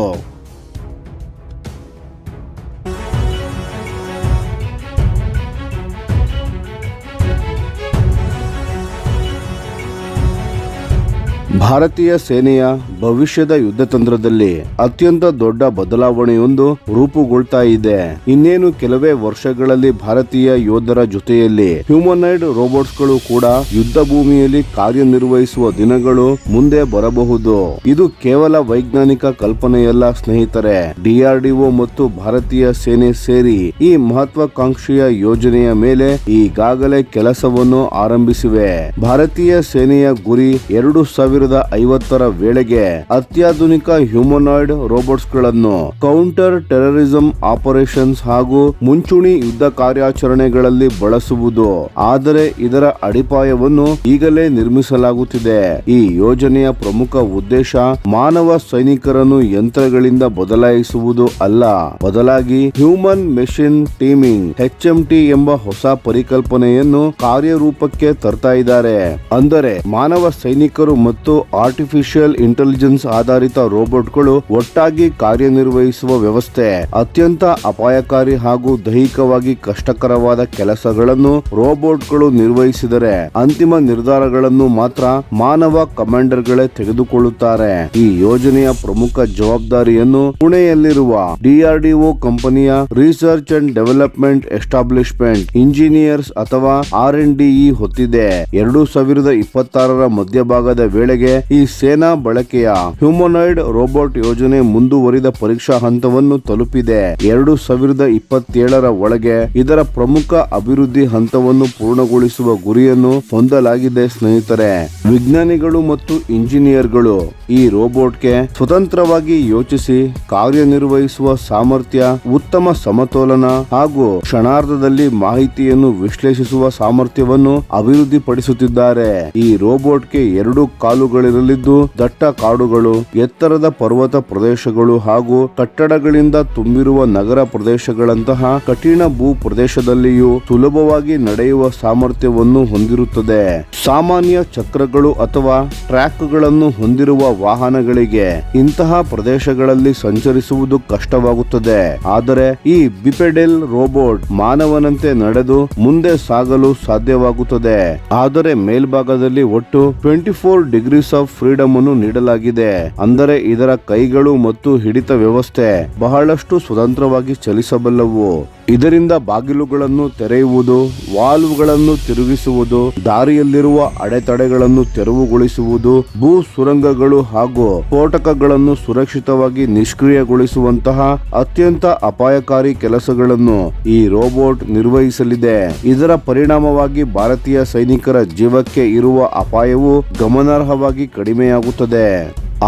A: ಭಾರತೀಯ ಸೇನೆಯ ಭವಿಷ್ಯದ ಯುದ್ಧ ತಂತ್ರದಲ್ಲಿ ಅತ್ಯಂತ ದೊಡ್ಡ ಬದಲಾವಣೆಯೊಂದು ರೂಪುಗೊಳ್ತಾ ಇದೆ. ಇನ್ನೇನು ಕೆಲವೇ ವರ್ಷಗಳಲ್ಲಿ ಭಾರತೀಯ ಯೋಧರ ಜೊತೆಯಲ್ಲಿ ಹ್ಯೂಮನಾಯ್ಡ್ ರೋಬೋಟ್ಸ್ ಗಳು ಕೂಡ ಯುದ್ಧ ಭೂಮಿಯಲ್ಲಿ ಕಾರ್ಯನಿರ್ವಹಿಸುವ ದಿನಗಳು ಮುಂದೆ ಬರಬಹುದು. ಇದು ಕೇವಲ ವೈಜ್ಞಾನಿಕ ಕಲ್ಪನೆಯಲ್ಲ ಸ್ನೇಹಿತರೆ. DRDO ಮತ್ತು ಭಾರತೀಯ ಸೇನೆ ಸೇರಿ ಈ ಮಹತ್ವಾಕಾಂಕ್ಷೆಯ ಯೋಜನೆಯ ಮೇಲೆ ಈಗಾಗಲೇ ಕೆಲಸವನ್ನು ಆರಂಭಿಸಿವೆ. ಭಾರತೀಯ ಸೇನೆಯ ಗುರಿ 2030 2050ರ ವೇಳೆಗೆ ಅತ್ಯಾಧುನಿಕ ಹ್ಯೂಮನಾಯ್ಡ್ ರೋಬೋಟ್ಸ್ ಗಳನ್ನು ಕೌಂಟರ್ ಟೆರರಿಸಂ ಆಪರೇಷನ್ಸ್ ಹಾಗೂ ಮುಂಚೂಣಿ ಯುದ್ಧ ಕಾರ್ಯಾಚರಣೆಗಳಲ್ಲಿ ಬಳಸುವುದು. ಆದರೆ ಇದರ ಅಡಿಪಾಯವನ್ನು ಈಗಲೇ ನಿರ್ಮಿಸಲಾಗುತ್ತಿದೆ. ಈ ಯೋಜನೆಯ ಪ್ರಮುಖ ಉದ್ದೇಶ ಮಾನವ ಸೈನಿಕರನ್ನು ಯಂತ್ರಗಳಿಂದ ಬದಲಾಯಿಸುವುದು ಅಲ್ಲ, ಬದಲಾಗಿ ಹ್ಯೂಮನ್ ಮೆಷಿನ್ ಟೀಮಿಂಗ್ HMT ಎಂಬ ಹೊಸ ಪರಿಕಲ್ಪನೆಯನ್ನು ಕಾರ್ಯರೂಪಕ್ಕೆ ತರ್ತಾ ಇದ್ದಾರೆ. ಅಂದರೆ ಮಾನವ ಸೈನಿಕರು ಮತ್ತು ಆರ್ಟಿಫಿಷಿಯಲ್ ಇಂಟೆಲಿಜೆನ್ಸ್ ಆಧಾರಿತ ರೋಬೋಟ್ಗಳು ಒಟ್ಟಾಗಿ ಕಾರ್ಯನಿರ್ವಹಿಸುವ ವ್ಯವಸ್ಥೆ. ಅತ್ಯಂತ ಅಪಾಯಕಾರಿ ಹಾಗೂ ದೈಹಿಕವಾಗಿ ಕಷ್ಟಕರವಾದ ಕೆಲಸಗಳನ್ನು ರೋಬೋಟ್ಗಳು ನಿರ್ವಹಿಸಿದರೆ ಅಂತಿಮ ನಿರ್ಧಾರಗಳನ್ನು ಮಾತ್ರ ಮಾನವ ಕಮಾಂಡರ್ಗಳೇ ತೆಗೆದುಕೊಳ್ಳುತ್ತಾರೆ. ಈ ಯೋಜನೆಯ ಪ್ರಮುಖ ಜವಾಬ್ದಾರಿಯನ್ನು ಪುಣೆಯಲ್ಲಿರುವ DRDO ಕಂಪನಿಯ research and development establishment engineers ಅಥವಾ R&DE ಹೊತ್ತಿದೆ. 2026ರ ಮಧ್ಯಭಾಗದ ವೇಳೆಗೆ ಈ ಸೇನಾ ಬಳಕೆಯ ಹ್ಯೂಮನಾಯ್ಡ್ ರೋಬೋಟ್ ಯೋಜನೆ ಮುಂದುವರಿದ ಪರೀಕ್ಷಾ ಹಂತವನ್ನು ತಲುಪಿದೆ. 2027ರ ಒಳಗೆ ಇದರ ಪ್ರಮುಖ ಅಭಿವೃದ್ಧಿ ಹಂತವನ್ನು ಪೂರ್ಣಗೊಳಿಸುವ ಗುರಿಯನ್ನು ಹೊಂದಲಾಗಿದೆ. ಸ್ನೇಹಿತರೆ, ವಿಜ್ಞಾನಿಗಳು ಮತ್ತು ಇಂಜಿನಿಯರ್ಗಳು ಈ ರೋಬೋಟ್ಗೆ ಸ್ವತಂತ್ರವಾಗಿ ಯೋಚಿಸಿ ಕಾರ್ಯನಿರ್ವಹಿಸುವ ಸಾಮರ್ಥ್ಯ, ಉತ್ತಮ ಸಮತೋಲನ ಹಾಗೂ ಕ್ಷಣಾರ್ಧದಲ್ಲಿ ಮಾಹಿತಿಯನ್ನು ವಿಶ್ಲೇಷಿಸುವ ಸಾಮರ್ಥ್ಯವನ್ನು ಅಭಿವೃದ್ಧಿಪಡಿಸುತ್ತಿದ್ದಾರೆ. ಈ ರೋಬೋಟ್ಗೆ 2 ಕಾಲುಗಳಿರಲಿದ್ದು ದಟ್ಟ ಕಾಡುಗಳು, ಎತ್ತರದ ಪರ್ವತ ಪ್ರದೇಶಗಳು ಹಾಗೂ ಕಟ್ಟಡಗಳಿಂದ ತುಂಬಿರುವ ನಗರ ಪ್ರದೇಶಗಳಂತಹ ಕಠಿಣ ಭೂ ಪ್ರದೇಶದಲ್ಲಿಯೂ ಸುಲಭವಾಗಿ ನಡೆಯುವ ಸಾಮರ್ಥ್ಯವನ್ನು ಹೊಂದಿರುತ್ತದೆ. ಸಾಮಾನ್ಯ ಚಕ್ರಗಳು ಅಥವಾ ಟ್ರ್ಯಾಕ್ಗಳನ್ನು ಹೊಂದಿರುವ ವಾಹನಗಳಿಗೆ ಇಂತಹ ಪ್ರದೇಶಗಳಲ್ಲಿ ಸಂಚರಿಸುವುದು ಕಷ್ಟವಾಗುತ್ತದೆ. ಆದರೆ ಈ ಬಿಪೆಡೆಲ್ ರೋಬೋಟ್ ಮಾನವನಂತೆ ನಡೆದು ಮುಂದೆ ಸಾಗಲು ಸಾಧ್ಯವಾಗುತ್ತದೆ. ಆದರೆ ಮೇಲ್ಭಾಗದಲ್ಲಿ ಒಟ್ಟು 24 ಡಿಗ್ರೀಸ್ ಆಫ್ ಫ್ರೀಡಮ್ ಅನ್ನು ನೀಡಲಾಗಿದೆ. ಅಂದರೆ ಇದರ ಕೈಗಳು ಮತ್ತು ಹಿಡಿತ ವ್ಯವಸ್ಥೆ ಬಹಳಷ್ಟು ಸ್ವತಂತ್ರವಾಗಿ ಚಲಿಸಬಲ್ಲವು. ಇದರಿಂದ ಬಾಗಿಲುಗಳನ್ನು ತೆರೆಯುವುದು, ವಾಲ್ವ್ಗಳನ್ನು ತಿರುಗಿಸುವುದು, ದಾರಿಯಲ್ಲಿರುವ ಅಡೆತಡೆಗಳನ್ನು ತೆರವುಗೊಳಿಸುವುದು, ಭೂ ಸುರಂಗಗಳು ಹಾಗೂ ಸ್ಫೋಟಕಗಳನ್ನು ಸುರಕ್ಷಿತವಾಗಿ ನಿಷ್ಕ್ರಿಯಗೊಳಿಸುವಂತಹ ಅತ್ಯಂತ ಅಪಾಯಕಾರಿ ಕೆಲಸಗಳನ್ನು ಈ ರೋಬೋಟ್ ನಿರ್ವಹಿಸಲಿದೆ. ಇದರ ಪರಿಣಾಮವಾಗಿ ಭಾರತೀಯ ಸೈನಿಕರ ಜೀವಕ್ಕೆ ಇರುವ ಅಪಾಯವು ಗಮನಾರ್ಹವಾಗಿ ಕಡಿಮೆಯಾಗುತ್ತದೆ.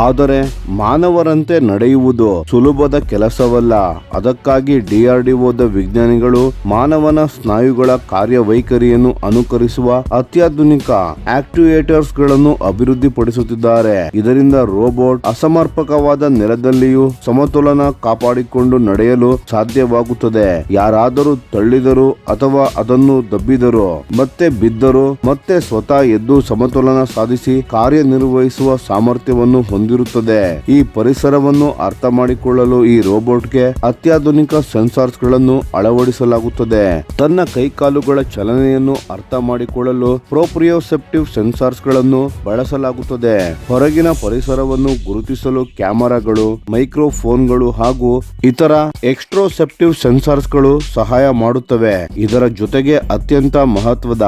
A: ಆದರೆ ಮಾನವರಂತೆ ನಡೆಯುವುದು ಸುಲಭದ ಕೆಲಸವಲ್ಲ. ಅದಕ್ಕಾಗಿ DRDOದ ವಿಜ್ಞಾನಿಗಳು ಮಾನವನ ಸ್ನಾಯುಗಳ ಕಾರ್ಯವೈಖರಿಯನ್ನು ಅನುಕರಿಸುವ ಅತ್ಯಾಧುನಿಕ ಆಕ್ಟಿವೇಟರ್ಸ್ ಗಳನ್ನು ಅಭಿವೃದ್ಧಿಪಡಿಸುತ್ತಿದ್ದಾರೆ. ಇದರಿಂದ ರೋಬೋಟ್ ಅಸಮರ್ಪಕವಾದ ನೆಲದಲ್ಲಿಯೂ ಸಮತೋಲನ ಕಾಪಾಡಿಕೊಂಡು ನಡೆಯಲು ಸಾಧ್ಯವಾಗುತ್ತದೆ. ಯಾರಾದರೂ ತಳ್ಳಿದರು ಅಥವಾ ಅದನ್ನು ದಬ್ಬಿದರು, ಮತ್ತೆ ಬಿದ್ದರು, ಮತ್ತೆ ಸ್ವತಃ ಎದ್ದು ಸಮತೋಲನ ಸಾಧಿಸಿ ಕಾರ್ಯನಿರ್ವಹಿಸುವ ಸಾಮರ್ಥ್ಯವನ್ನು ಹೊಂದಿರುತ್ತದೆ. ಈ ಪರಿಸರವನ್ನು ಅರ್ಥ ಮಾಡಿಕೊಳ್ಳಲು ಈ ರೋಬೋಟ್ಗೆ ಅತ್ಯಾಧುನಿಕ ಸೆನ್ಸಾರ್ಸ್ ಗಳನ್ನು ಅಳವಡಿಸಲಾಗುತ್ತದೆ. ತನ್ನ ಕೈಕಾಲುಗಳ ಚಲನೆಯನ್ನು ಅರ್ಥ ಮಾಡಿಕೊಳ್ಳಲು ಪ್ರೋಪ್ರಿಯೋಸೆಪ್ಟಿವ್ ಸೆನ್ಸಾರ್ಸ್ ಗಳನ್ನು ಬಳಸಲಾಗುತ್ತದೆ. ಹೊರಗಿನ ಪರಿಸರವನ್ನು ಗುರುತಿಸಲು ಕ್ಯಾಮೆರಾಗಳು, ಮೈಕ್ರೋಫೋನ್ಗಳು ಹಾಗೂ ಇತರ ಎಕ್ಸ್ಟ್ರೋಸೆಪ್ಟಿವ್ ಸೆನ್ಸಾರ್ಸ್ ಗಳು ಸಹಾಯ ಮಾಡುತ್ತವೆ. ಇದರ ಜೊತೆಗೆ ಅತ್ಯಂತ ಮಹತ್ವದ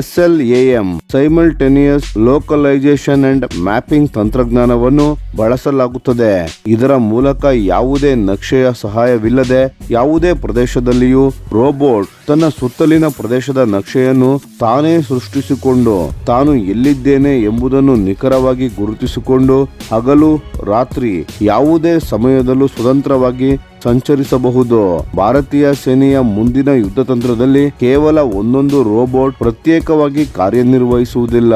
A: SLAM simultaneous localisation and mapping ತಂತ್ರಜ್ಞಾನವನ್ನು ಬಳಸಲಾಗುತ್ತದೆ. ಇದರ ಮೂಲಕ ಯಾವುದೇ ನಕ್ಷೆಯ ಸಹಾಯವಿಲ್ಲದೆ ಯಾವುದೇ ಪ್ರದೇಶದಲ್ಲಿಯೂ ರೋಬೋಟ್ ತನ್ನ ಸುತ್ತಲಿನ ಪ್ರದೇಶದ ನಕ್ಷೆಯನ್ನು ತಾನೇ ಸೃಷ್ಟಿಸಿಕೊಂಡು ತಾನು ಎಲ್ಲಿದ್ದೇನೆ ಎಂಬುದನ್ನು ನಿಖರವಾಗಿ ಗುರುತಿಸಿಕೊಂಡು ಹಗಲು ರಾತ್ರಿ ಯಾವುದೇ ಸಮಯದಲ್ಲೂ ಸ್ವತಂತ್ರವಾಗಿ ಸಂಚರಿಸಬಹುದು. ಭಾರತೀಯ ಸೇನೆಯ ಮುಂದಿನ ಯುದ್ಧ ತಂತ್ರದಲ್ಲಿ ಕೇವಲ ಒಂದೊಂದು ರೋಬೋಟ್ ಪ್ರತ್ಯೇಕವಾಗಿ ಕಾರ್ಯನಿರ್ವಹಿಸುವುದಿಲ್ಲ,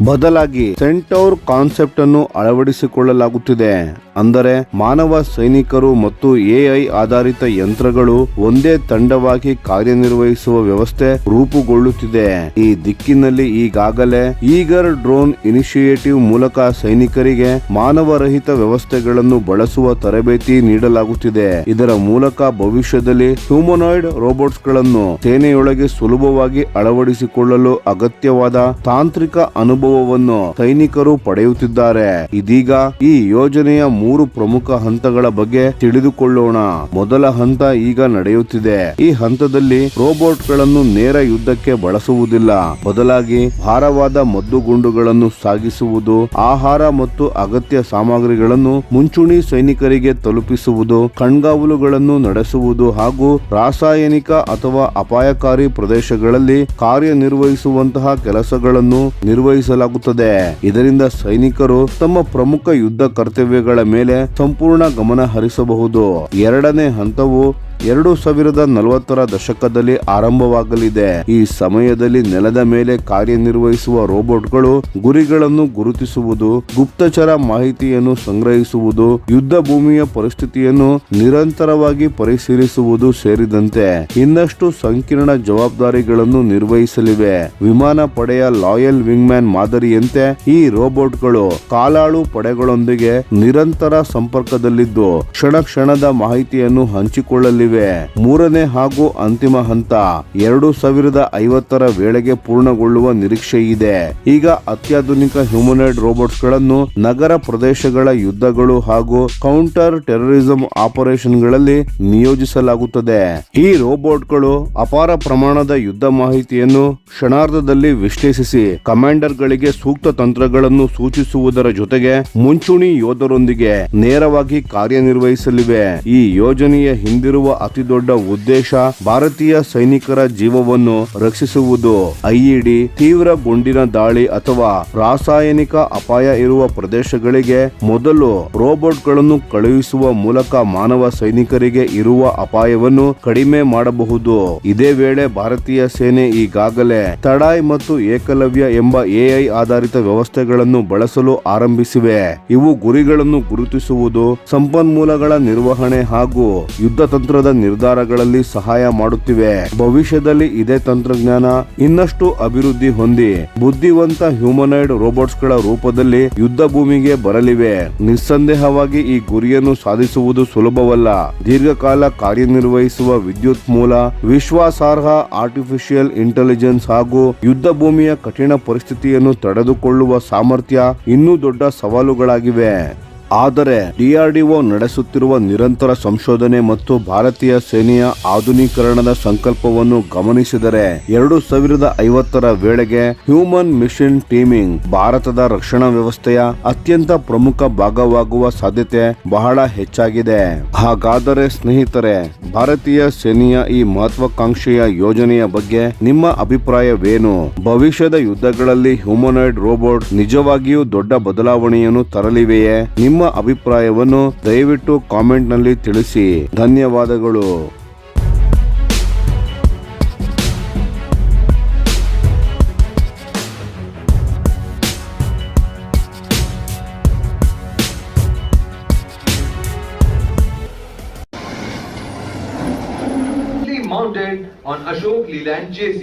A: ಬದಲಾಗಿ ಸೆಂಟೌರ್ ಕಾನ್ಸೆಪ್ಟ್ ಅನ್ನು ಅಳವಡಿಸಿಕೊಳ್ಳಲಾಗುತ್ತಿದೆ. ಅಂದರೆ ಮಾನವ ಸೈನಿಕರು ಮತ್ತು AI ಆಧಾರಿತ ಯಂತ್ರಗಳು ಒಂದೇ ತಂಡವಾಗಿ ಕಾರ್ಯನಿರ್ವಹಿಸುವ ವ್ಯವಸ್ಥೆ ರೂಪುಗೊಳ್ಳುತ್ತಿದೆ. ಈ ದಿಕ್ಕಿನಲ್ಲಿ ಈಗಾಗಲೇ ಈಗರ್ ಡ್ರೋನ್ ಇನಿಷಿಯೇಟಿವ್ ಮೂಲಕ ಸೈನಿಕರಿಗೆ ಮಾನವರಹಿತ ವ್ಯವಸ್ಥೆಗಳನ್ನು ಬಳಸುವ ತರಬೇತಿ ನೀಡಲಾಗುತ್ತಿದೆ. ಇದರ ಮೂಲಕ ಭವಿಷ್ಯದಲ್ಲಿ ಹ್ಯೂಮನಾಯ್ಡ್ ರೋಬೋಟ್ಸ್ ಗಳನ್ನು ಸೇನೆಯೊಳಗೆ ಸುಲಭವಾಗಿ ಅಳವಡಿಸಿಕೊಳ್ಳಲು ಅಗತ್ಯವಾದ ತಾಂತ್ರಿಕ ಅನುಭವವನ್ನು ಸೈನಿಕರು ಪಡೆಯುತ್ತಿದ್ದಾರೆ. ಇದೀಗ ಈ ಯೋಜನೆಯ 3 ಪ್ರಮುಖ ಹಂತಗಳ ಬಗ್ಗೆ ತಿಳಿದುಕೊಳ್ಳೋಣ. ಮೊದಲ ಹಂತ ಈಗ ನಡೆಯುತ್ತಿದೆ. ಈ ಹಂತದಲ್ಲಿ ರೋಬೋಟ್ ಗಳನ್ನು ನೇರ ಯುದ್ಧಕ್ಕೆ ಬಳಸುವುದಿಲ್ಲ, ಬದಲಾಗಿ ಭಾರವಾದ ಮದ್ದುಗುಂಡುಗಳನ್ನು ಸಾಗಿಸುವುದು, ಆಹಾರ ಮತ್ತು ಅಗತ್ಯ ಸಾಮಗ್ರಿಗಳನ್ನು ಮುಂಚೂಣಿ ಸೈನಿಕರಿಗೆ ತಲುಪಿಸುವುದು, ಕಣ್ಗಾವಲು ಕಾವಲುಗಳನ್ನು ನಡೆಸುವುದು ಹಾಗೂ ರಾಸಾಯನಿಕ ಅಥವಾ ಅಪಾಯಕಾರಿ ಪ್ರದೇಶಗಳಲ್ಲಿ ಕಾರ್ಯನಿರ್ವಹಿಸುವಂತಹ ಕೆಲಸಗಳನ್ನು ನಿರ್ವಹಿಸಲಾಗುತ್ತದೆ. ಇದರಿಂದ ಸೈನಿಕರು ತಮ್ಮ ಪ್ರಮುಖ ಯುದ್ಧ ಕರ್ತವ್ಯಗಳ ಮೇಲೆ ಸಂಪೂರ್ಣ ಗಮನ ಹರಿಸಬಹುದು. ಎರಡನೇ ಹಂತವು 2040 ದಶಕದಲ್ಲಿ ಆರಂಭವಾಗಲಿದೆ. ಈ ಸಮಯದಲ್ಲಿ ನೆಲದ ಮೇಲೆ ಕಾರ್ಯನಿರ್ವಹಿಸುವ ರೋಬೋಟ್ಗಳು ಗುರಿಗಳನ್ನು ಗುರುತಿಸುವುದು, ಗುಪ್ತಚರ ಮಾಹಿತಿಯನ್ನು ಸಂಗ್ರಹಿಸುವುದು, ಯುದ್ಧ ಭೂಮಿಯ ಪರಿಸ್ಥಿತಿಯನ್ನು ನಿರಂತರವಾಗಿ ಪರಿಶೀಲಿಸುವುದು ಸೇರಿದಂತೆ ಇನ್ನಷ್ಟು ಸಂಕೀರ್ಣ ಜವಾಬ್ದಾರಿಗಳನ್ನು ನಿರ್ವಹಿಸಲಿವೆ. ವಿಮಾನ ಪಡೆಯ ಲಾಯಲ್ ವಿಂಗ್ಮ್ಯಾನ್ ಮಾದರಿಯಂತೆ ಈ ರೋಬೋಟ್ಗಳು ಕಾಲಾಳು ಪಡೆಗಳೊಂದಿಗೆ ನಿರಂತರ ಸಂಪರ್ಕದಲ್ಲಿದ್ದು ಕ್ಷಣ ಕ್ಷಣದ ಮಾಹಿತಿಯನ್ನು ಹಂಚಿಕೊಳ್ಳಲಿವೆ. ಮೂರನೇ ಹಾಗೂ ಅಂತಿಮ ಹಂತ 2050 ವೇಳೆಗೆ ಪೂರ್ಣಗೊಳ್ಳುವ ನಿರೀಕ್ಷೆ ಇದೆ. ಈಗ ಅತ್ಯಾಧುನಿಕ ಹ್ಯೂಮನಾಯ್ಡ್ ರೋಬೋಟ್ಸ್ ಗಳನ್ನು ನಗರ ಪ್ರದೇಶಗಳ ಯುದ್ಧಗಳು ಹಾಗೂ ಕೌಂಟರ್ ಟೆರರಿಸಂ ಆಪರೇಷನ್ಗಳಲ್ಲಿ ನಿಯೋಜಿಸಲಾಗುತ್ತದೆ. ಈ ರೋಬೋಟ್ಗಳು ಅಪಾರ ಪ್ರಮಾಣದ ಯುದ್ಧ ಮಾಹಿತಿಯನ್ನು ಕ್ಷಣಾರ್ಧದಲ್ಲಿ ವಿಶ್ಲೇಷಿಸಿ ಕಮಾಂಡರ್ ಗಳಿಗೆ ಸೂಕ್ತ ತಂತ್ರಗಳನ್ನು ಸೂಚಿಸುವುದರ ಜೊತೆಗೆ ಮುಂಚೂಣಿ ಯೋಧರೊಂದಿಗೆ ನೇರವಾಗಿ ಕಾರ್ಯನಿರ್ವಹಿಸಲಿವೆ. ಈ ಯೋಜನೆಯ ಹಿಂದಿರುವ ಅತಿದೊಡ್ಡ ಉದ್ದೇಶ ಭಾರತೀಯ ಸೈನಿಕರ ಜೀವವನ್ನು ರಕ್ಷಿಸುವುದು. ಐಇಡಿ, ತೀವ್ರ ಗುಂಡಿನ ದಾಳಿ ಅಥವಾ ರಾಸಾಯನಿಕ ಅಪಾಯ ಇರುವ ಪ್ರದೇಶಗಳಿಗೆ ಮೊದಲು ರೋಬೋಟ್ಗಳನ್ನು ಕಳುಹಿಸುವ ಮೂಲಕ ಮಾನವ ಸೈನಿಕರಿಗೆ ಇರುವ ಅಪಾಯವನ್ನು ಕಡಿಮೆ ಮಾಡಬಹುದು. ಇದೇ ವೇಳೆ ಭಾರತೀಯ ಸೇನೆ ಈಗಾಗಲೇ ತಡಾಯ್ ಮತ್ತು ಏಕಲವ್ಯ ಎಂಬ ಎಐ ಆಧಾರಿತ ವ್ಯವಸ್ಥೆಗಳನ್ನು ಬಳಸಲು ಆರಂಭಿಸಿವೆ. ಇವು ಗುರಿಗಳನ್ನು ಗುರುತಿಸುವುದು, ಸಂಪನ್ಮೂಲಗಳ ನಿರ್ವಹಣೆ ಹಾಗೂ ಯುದ್ಧ ತಂತ್ರದ ನಿರ್ಧಾರಗಳಲ್ಲಿ ಸಹಾಯ ಮಾಡುತ್ತಿವೆ. ಭವಿಷ್ಯದಲ್ಲಿ ಇದೇ ತಂತ್ರಜ್ಞಾನ ಇನ್ನಷ್ಟು ಅಭಿವೃದ್ಧಿ ಹೊಂದಿ ಬುದ್ಧಿವಂತ ಹ್ಯೂಮನಾಯ್ಡ್ ರೋಬೋಟ್ಸ್ ಗಳ ರೂಪದಲ್ಲಿ ಯುದ್ಧ ಭೂಮಿಗೆ ಬರಲಿವೆ. ನಿಸ್ಸಂದೇಹವಾಗಿ ಈ ಗುರಿಯನ್ನು ಸಾಧಿಸುವುದು ಸುಲಭವಲ್ಲ. ದೀರ್ಘಕಾಲ ಕಾರ್ಯನಿರ್ವಹಿಸುವ ವಿದ್ಯುತ್ ಮೂಲ, ವಿಶ್ವಾಸಾರ್ಹ ಆರ್ಟಿಫಿಷಿಯಲ್ ಇಂಟೆಲಿಜೆನ್ಸ್ ಹಾಗೂ ಯುದ್ಧ ಭೂಮಿಯ ಕಠಿಣ ಪರಿಸ್ಥಿತಿಯನ್ನು ತಡೆದುಕೊಳ್ಳುವ ಸಾಮರ್ಥ್ಯ ಇನ್ನೂ ದೊಡ್ಡ ಸವಾಲುಗಳಾಗಿವೆ. ಆದರೆ ಡಿಆರ್ಡಿಒ ನಡೆಸುತ್ತಿರುವ ನಿರಂತರ ಸಂಶೋಧನೆ ಮತ್ತು ಭಾರತೀಯ ಸೇನೆಯ ಆಧುನೀಕರಣದ ಸಂಕಲ್ಪವನ್ನು ಗಮನಿಸಿದರೆ 2050 ವೇಳೆಗೆ ಹ್ಯೂಮನ್ ಮಿಷನ್ ಟೀಮಿಂಗ್ ಭಾರತದ ರಕ್ಷಣಾ ವ್ಯವಸ್ಥೆಯ ಅತ್ಯಂತ ಪ್ರಮುಖ ಭಾಗವಾಗುವ ಸಾಧ್ಯತೆ ಬಹಳ ಹೆಚ್ಚಾಗಿದೆ. ಹಾಗಾದರೆ ಸ್ನೇಹಿತರೆ, ಭಾರತೀಯ ಸೇನೆಯ ಈ ಮಹತ್ವಾಕಾಂಕ್ಷೆಯ ಯೋಜನೆಯ ಬಗ್ಗೆ ನಿಮ್ಮ ಅಭಿಪ್ರಾಯವೇನು? ಭವಿಷ್ಯದ ಯುದ್ಧಗಳಲ್ಲಿ ಹ್ಯೂಮನಾಯ್ಡ್ ರೋಬೋಟ್ ನಿಜವಾಗಿಯೂ ದೊಡ್ಡ ಬದಲಾವಣೆಯನ್ನು ತರಲಿವೆಯೇ? ನಿಮ್ಮ ಅಭಿಪ್ರಾಯವನ್ನು ದಯವಿಟ್ಟು ಕಾಮೆಂಟ್ ನಲ್ಲಿ ತಿಳಿಸಿ. ಧನ್ಯವಾದಗಳು.
C: Mounted on Ashok Leland JC.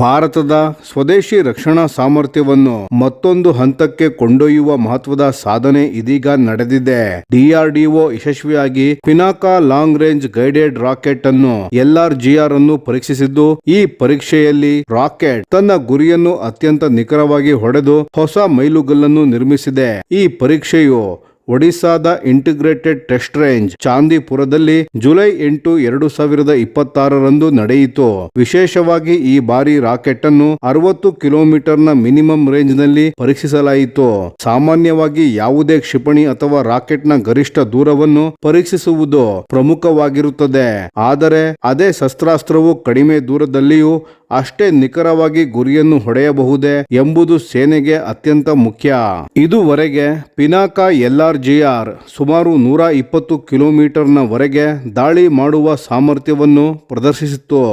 A: ಭಾರತದ ಸ್ವದೇಶಿ ರಕ್ಷಣಾ ಸಾಮರ್ಥ್ಯವನ್ನು ಮತ್ತೊಂದು ಹಂತಕ್ಕೆ ಕೊಂಡೊಯ್ಯುವ ಮಹತ್ವದ ಸಾಧನೆ ಇದೀಗ ನಡೆದಿದೆ. ಡಿಆರ್ಡಿಒ ಯಶಸ್ವಿಯಾಗಿ Pinaka long range guided rocket ಅನ್ನು LRGR ಅನ್ನು ಪರೀಕ್ಷಿಸಿದ್ದು, ಈ ಪರೀಕ್ಷೆಯಲ್ಲಿ ರಾಕೆಟ್ ತನ್ನ ಗುರಿಯನ್ನು ಅತ್ಯಂತ ನಿಖರವಾಗಿ ಹೊಡೆದು ಹೊಸ ಮೈಲುಗಲ್ಲನ್ನು ನಿರ್ಮಿಸಿದೆ. ಈ ಪರೀಕ್ಷೆಯು ಒಡಿಶಾದ ಇಂಟಿಗ್ರೇಟೆಡ್ ಟೆಸ್ಟ್ ರೇಂಜ್ ಚಾಂದಿಪುರದಲ್ಲಿ ಜುಲೈ 8, 2026 ನಡೆಯಿತು. ವಿಶೇಷವಾಗಿ ಈ ಬಾರಿ ರಾಕೆಟ್ ಅನ್ನು 60 ಕಿಲೋಮೀಟರ್ನ ಮಿನಿಮಮ್ ರೇಂಜ್ ನಲ್ಲಿ ಪರೀಕ್ಷಿಸಲಾಯಿತು. ಸಾಮಾನ್ಯವಾಗಿ ಯಾವುದೇ ಕ್ಷಿಪಣಿ ಅಥವಾ ರಾಕೆಟ್ನ ಗರಿಷ್ಠ ದೂರವನ್ನು ಪರೀಕ್ಷಿಸುವುದು ಪ್ರಮುಖವಾಗಿರುತ್ತದೆ. ಆದರೆ ಅದೇ ಶಸ್ತ್ರಾಸ್ತ್ರವು ಕಡಿಮೆ ದೂರದಲ್ಲಿಯೂ ಅಷ್ಟೇ ನಿಖರವಾಗಿ ಗುರಿಯನ್ನು ಹೊಡೆಯಬಹುದೇ ಎಂಬುದು ಸೇನೆಗೆ ಅತ್ಯಂತ ಮುಖ್ಯ. ಇದುವರೆಗೆ ಪಿನಾಕಾ LRGR ಸುಮಾರು 120 ಕಿಲೋಮೀಟರ್ನ ವರೆಗೆ ದಾಳಿ ಮಾಡುವ ಸಾಮರ್ಥ್ಯವನ್ನು ಪ್ರದರ್ಶಿಸಿತ್ತು.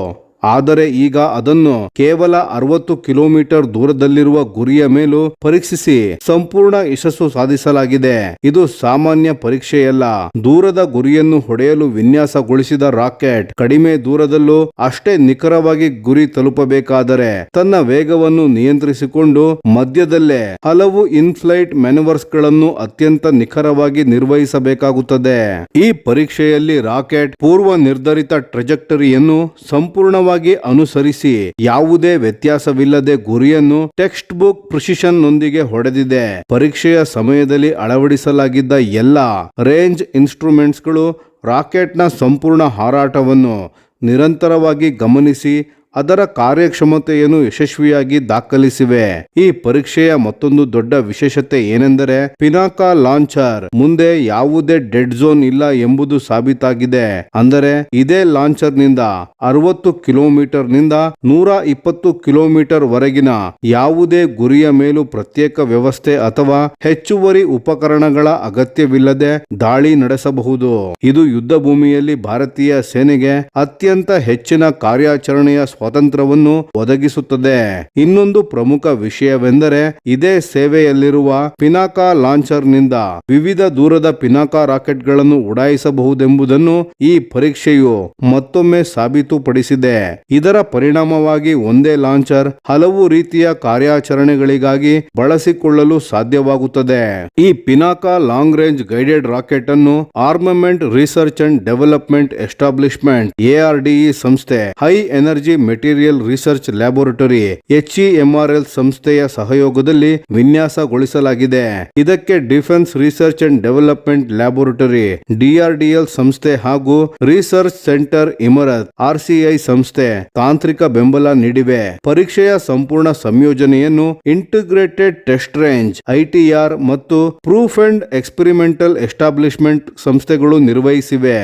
A: ಆದರೆ ಈಗ ಅದನ್ನು ಕೇವಲ 60 ಕಿಲೋಮೀಟರ್ ದೂರದಲ್ಲಿರುವ ಗುರಿಯ ಮೇಲೂ ಪರೀಕ್ಷಿಸಿ ಸಂಪೂರ್ಣ ಯಶಸ್ಸು ಸಾಧಿಸಲಾಗಿದೆ. ಇದು ಸಾಮಾನ್ಯ ಪರೀಕ್ಷೆಯಲ್ಲ. ದೂರದ ಗುರಿಯನ್ನು ಹೊಡೆಯಲು ವಿನ್ಯಾಸಗೊಳಿಸಿದ ರಾಕೆಟ್ ಕಡಿಮೆ ದೂರದಲ್ಲೂ ಅಷ್ಟೇ ನಿಖರವಾಗಿ ಗುರಿ ತಲುಪಬೇಕಾದರೆ ತನ್ನ ವೇಗವನ್ನು ನಿಯಂತ್ರಿಸಿಕೊಂಡು ಮಧ್ಯದಲ್ಲೇ ಹಲವು ಇನ್ಫ್ಲೈಟ್ ಮ್ಯಾನುವರ್ಸ್ ಗಳನ್ನು ಅತ್ಯಂತ ನಿಖರವಾಗಿ ನಿರ್ವಹಿಸಬೇಕಾಗುತ್ತದೆ. ಈ ಪರೀಕ್ಷೆಯಲ್ಲಿ ರಾಕೆಟ್ ಪೂರ್ವ ನಿರ್ಧರಿತ ಟ್ರೆಜೆಕ್ಟರಿಯನ್ನು ಸಂಪೂರ್ಣವಾಗಿ ಅನುಸರಿಸಿ ಯಾವುದೇ ವ್ಯತ್ಯಾಸವಿಲ್ಲದೆ ಗುರಿಯನ್ನು ಟೆಕ್ಸ್ಟ್ ಬುಕ್ ಪ್ರಿಸಿಷನ್ ನೊಂದಿಗೆ ಹೊಡೆದಿದೆ. ಪರೀಕ್ಷೆಯ ಸಮಯದಲ್ಲಿ ಅಳವಡಿಸಲಾಗಿದ್ದ ಎಲ್ಲ ರೇಂಜ್ ಇನ್ಸ್ಟ್ರೂಮೆಂಟ್ಸ್ಗಳು ರಾಕೆಟ್ನ ಸಂಪೂರ್ಣ ಹಾರಾಟವನ್ನು ನಿರಂತರವಾಗಿ ಗಮನಿಸಿ ಅದರ ಕಾರ್ಯಕ್ಷಮತೆಯನ್ನು ಯಶಸ್ವಿಯಾಗಿ ದಾಖಲಿಸಿವೆ. ಈ ಪರೀಕ್ಷೆಯ ಮತ್ತೊಂದು ದೊಡ್ಡ ವಿಶೇಷತೆ ಏನೆಂದರೆ ಪಿನಾಕ ಲಾಂಚರ್ ಮುಂದೆ ಯಾವುದೇ ಡೆಡ್ ಝೋನ್ ಇಲ್ಲ ಎಂಬುದು ಸಾಬೀತಾಗಿದೆ. ಅಂದರೆ ಇದೇ ಲಾಂಚರ್ ನಿಂದ 60 ಕಿಲೋಮೀಟರ್ ನಿಂದ 120 ಕಿಲೋಮೀಟರ್ ವರೆಗಿನ ಯಾವುದೇ ಗುರಿಯ ಮೇಲೂ ಪ್ರತ್ಯೇಕ ವ್ಯವಸ್ಥೆ ಅಥವಾ ಹೆಚ್ಚುವರಿ ಉಪಕರಣಗಳ ಅಗತ್ಯವಿಲ್ಲದೆ ದಾಳಿ ನಡೆಸಬಹುದು. ಇದು ಯುದ್ಧ ಭೂಮಿಯಲ್ಲಿ ಭಾರತೀಯ ಸೇನೆಗೆ ಅತ್ಯಂತ ಹೆಚ್ಚಿನ ಕಾರ್ಯಾಚರಣೆಯ ಸ್ವಾತಂತ್ರ್ಯವನ್ನು ಒದಗಿಸುತ್ತದೆ. ಇನ್ನೊಂದು ಪ್ರಮುಖ ವಿಷಯವೆಂದರೆ ಇದೇ ಸೇವೆಯಲ್ಲಿರುವ ಪಿನಾಕ ಲಾಂಚರ್ ನಿಂದ ವಿವಿಧ ದೂರದ ಪಿನಾಕ ರಾಕೆಟ್ಗಳನ್ನು ಉಡಾಯಿಸಬಹುದೆಂಬುದನ್ನು ಈ ಪರೀಕ್ಷೆಯು ಮತ್ತೊಮ್ಮೆ ಸಾಬೀತುಪಡಿಸಿದೆ. ಇದರ ಪರಿಣಾಮವಾಗಿ ಒಂದೇ ಲಾಂಚರ್ ಹಲವು ರೀತಿಯ ಕಾರ್ಯಾಚರಣೆಗಳಿಗಾಗಿ ಬಳಸಿಕೊಳ್ಳಲು ಸಾಧ್ಯವಾಗುತ್ತದೆ. ಈ Pinaka long range guided rocket ಅನ್ನು armament research and development establishment ARDE ಸಂಸ್ಥೆ, high energy material research laboratory HEMRL ಸಂಸ್ಥೆಯ ಸಹಯೋಗದಲ್ಲಿ ವಿನ್ಯಾಸಗೊಳಿಸಲಾಗಿದೆ. ಇದಕ್ಕೆ defence research and development laboratory DRDL ಸಂಸ್ಥೆ ಹಾಗೂ ರಿಸರ್ಚ್ ಸೆಂಟರ್ ಇಮರತ್ RCI ಸಂಸ್ಥೆ ತಾಂತ್ರಿಕ ಬೆಂಬಲ ನೀಡಿವೆ. ಪರೀಕ್ಷೆಯ ಸಂಪೂರ್ಣ ಸಂಯೋಜನೆಯನ್ನು ಇಂಟಿಗ್ರೇಟೆಡ್ ಟೆಸ್ಟ್ ರೇಂಜ್ ITR ಮತ್ತು ಪ್ರೂಫ್ ಅಂಡ್ ಎಕ್ಸ್ಪೆರಿಮೆಂಟಲ್ ಎಸ್ಟಾಬ್ಲಿಷ್ಮೆಂಟ್ ಸಂಸ್ಥೆಗಳು ನಿರ್ವಹಿಸಿವೆ.